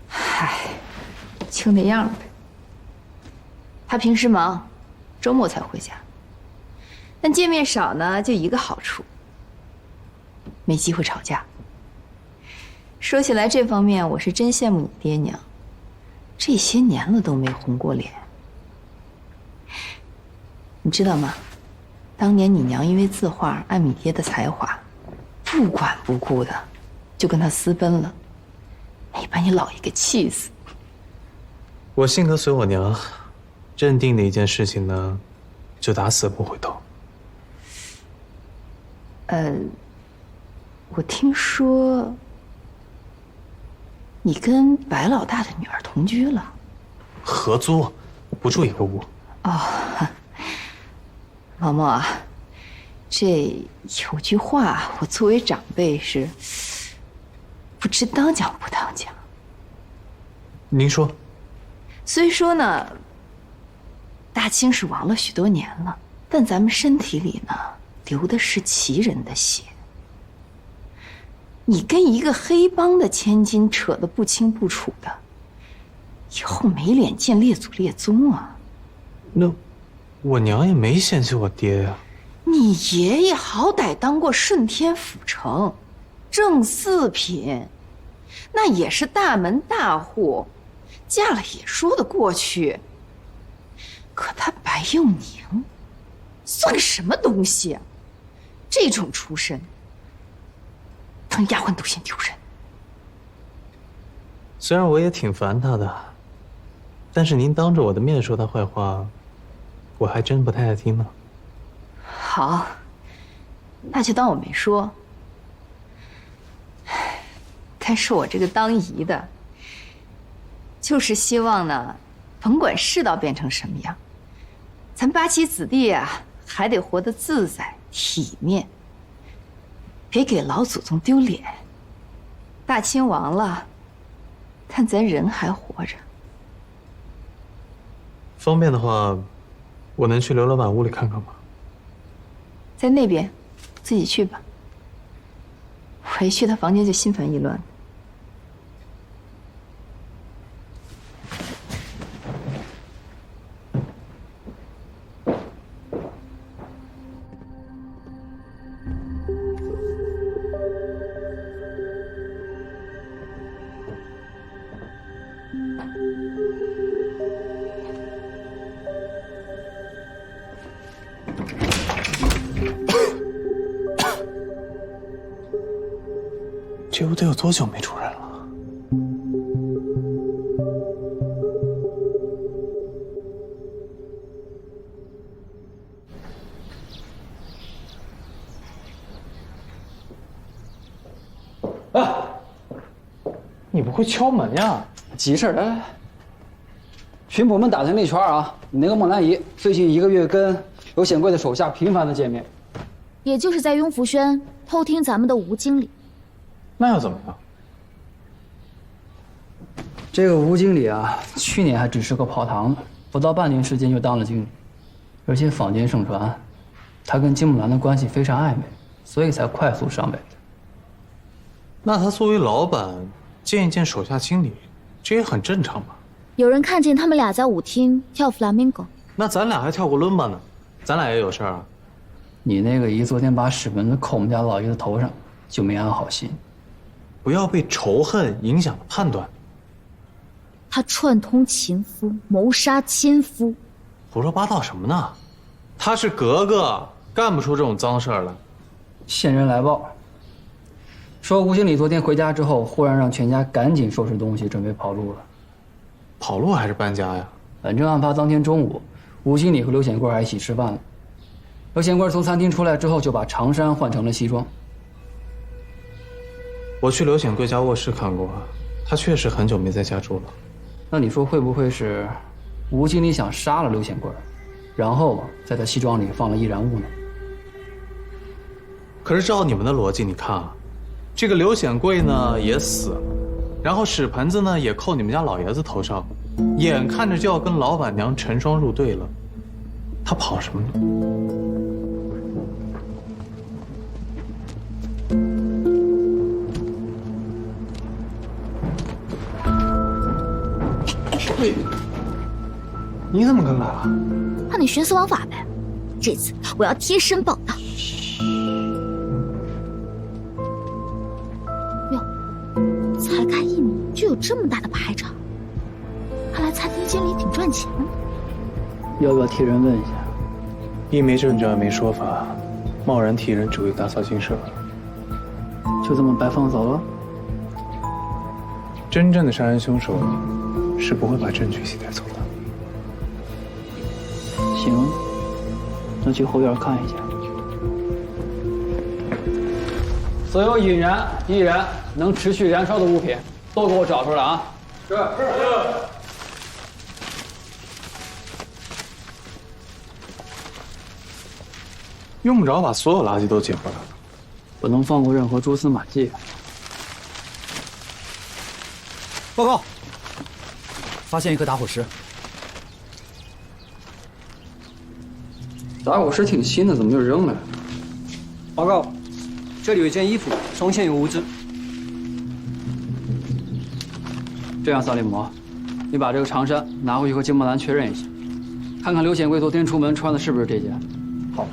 嗨，就那样呗。他平时忙，周末才回家。但见面少呢，就一个好处，没机会吵架。说起来，这方面我是真羡慕你爹娘。这些年了都没红过脸，你知道吗？当年你娘因为字画爱你爹的才华，不管不顾的就跟他私奔了，没把你老爷给气死。我性格随我娘，认定的一件事情呢，就打死不回头。我听说你跟白老大的女儿同居了。合租，不住一个屋。哦，毛毛啊，这有句话，我作为长辈是不知当讲不当讲。您说。虽说呢，大清是亡了许多年了，但咱们身体里呢流的是旗人的血。你跟一个黑帮的千金扯得不清不楚的，以后没脸见列祖列宗啊！那我娘也没嫌弃我爹呀。你爷爷好歹当过顺天府城正四品，那也是大门大户，嫁了也说得过去。可他白幼宁算个什么东西啊？这种出身，当丫鬟都嫌丢人。虽然我也挺烦他的，但是您当着我的面说他坏话，我还真不太爱听呢。好，那就当我没说。但是我这个当姨的，就是希望呢，甭管世道变成什么样，咱八旗子弟啊，还得活得自在体面，别给老祖宗丢脸。大清亡了，但咱人还活着。方便的话，我能去刘老板屋里看看吗？在那边，自己去吧。我一去他房间就心烦意乱。这屋得有多久没住人了？啊！你不会敲门呀？急事儿！哎，巡捕们打成了一圈啊！你那个孟兰仪最近1个月跟刘显贵的手下频繁的见面，也就是在雍福轩偷听咱们的吴经理。那又怎么样？这个吴经理啊，去年还只是个跑堂的，不到半年时间就当了经理，而且坊间盛传，他跟金木兰的关系非常暧昧，所以才快速上位的。那他作为老板见一见手下经理，这也很正常吧？有人看见他们俩在舞厅跳 flamingo。那咱俩还跳过伦巴呢，咱俩也有事儿啊。你那个姨昨天把屎盆子扣我们家老爷的头上，就没安好心。不要被仇恨影响了判断。他串通情夫，谋杀亲夫，胡说八道什么呢？他是格格，干不出这种脏事儿来。线人来报，说吴经理昨天回家之后，忽然让全家赶紧收拾东西，准备跑路了。跑路还是搬家呀？反正案发当天中午，吴经理和刘显贵还一起吃饭了。刘显贵从餐厅出来之后，就把长衫换成了西装。我去刘显贵家卧室看过，他确实很久没在家住了。那你说会不会是吴经理想杀了刘显贵，然后在他西装里放了易燃物呢？可是照你们的逻辑，你看啊，这个刘显贵呢也死了，然后屎盆子呢也扣你们家老爷子头上，眼看着就要跟老板娘成双入对了，他跑什么呢？你怎么跟来了？怕你徇私枉法呗。这次我要贴身报道。哟，才开1年就有这么大的排场，看来餐厅经理挺赚钱的。要不要替人问一下？一没证照，没说法，贸然替人主意打扫金舍，就这么白放走了？真正的杀人凶手是不会把证据携带走的。行，那去后院看一下。所有引燃、易燃、能持续燃烧的物品都给我找出来啊！是。用不着把所有垃圾都捡回来了，不能放过任何蛛丝马迹。报告，发现一颗打火石。打火石挺新的，怎么就扔了？报告，这里有一件衣服，装线有物质。这样，萨利姆，你把这个长衫拿回去和金木兰确认一下，看看刘显贵昨天出门穿的是不是这件。好。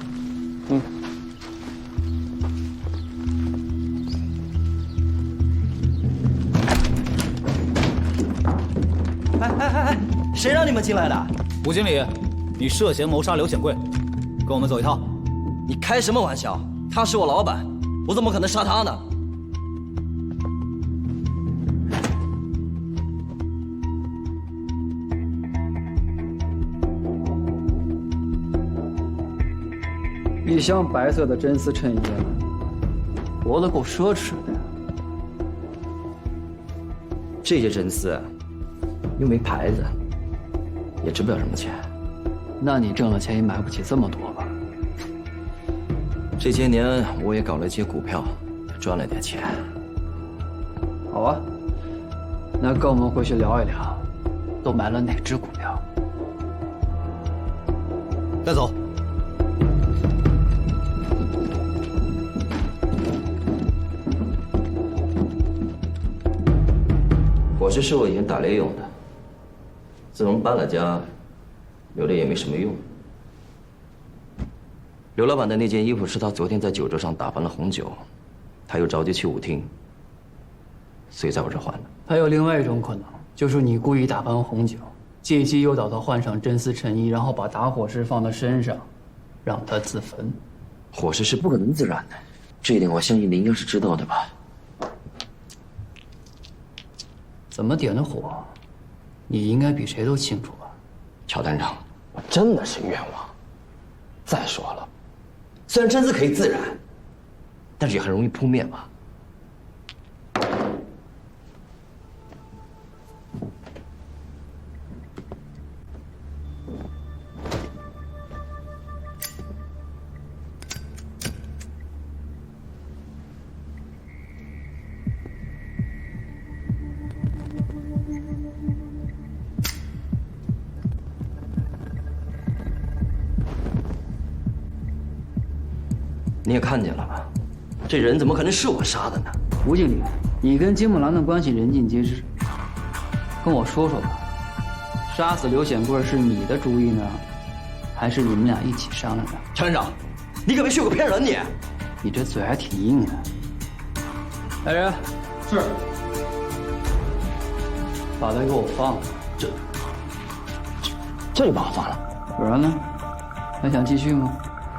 哎，谁让你们进来的？吴经理，你涉嫌谋杀刘显贵，跟我们走一趟。你开什么玩笑？他是我老板，我怎么可能杀他呢？一箱白色的真丝衬衣，活得够奢侈的。这些真丝又没牌子，也值不了什么钱。那你挣了钱也买不起这么多吧？这些年我也搞了一些股票，赚了点钱。好啊，那跟我们回去聊一聊，都买了哪只股票？带走。火石是我以前打猎用的，自从搬了家，留着也没什么用。刘老板的那件衣服是他昨天在酒桌上打翻了红酒，他又着急去舞厅，所以在我这换的。还有另外一种可能，就是你故意打翻红酒，借机诱导他换上真丝衬衣，然后把打火石放他身上，让他自焚。火石是不可能自燃的，这一点我相信你应该是知道的吧？怎么点的火，你应该比谁都清楚吧？乔团长，我真的是冤枉。再说了，虽然真丝可以自燃，但是也很容易扑灭吧？你也看见了吧？这人怎么可能是我杀的呢？吴经理，你跟金木兰的关系人尽皆知，跟我说说吧，杀死刘显贵是你的主意呢，还是你们俩一起商量的？陈院长，你可别血口骗人！你这嘴还挺硬的。来人，是，把他给我放了。这就把我放了？不然呢？还想继续吗？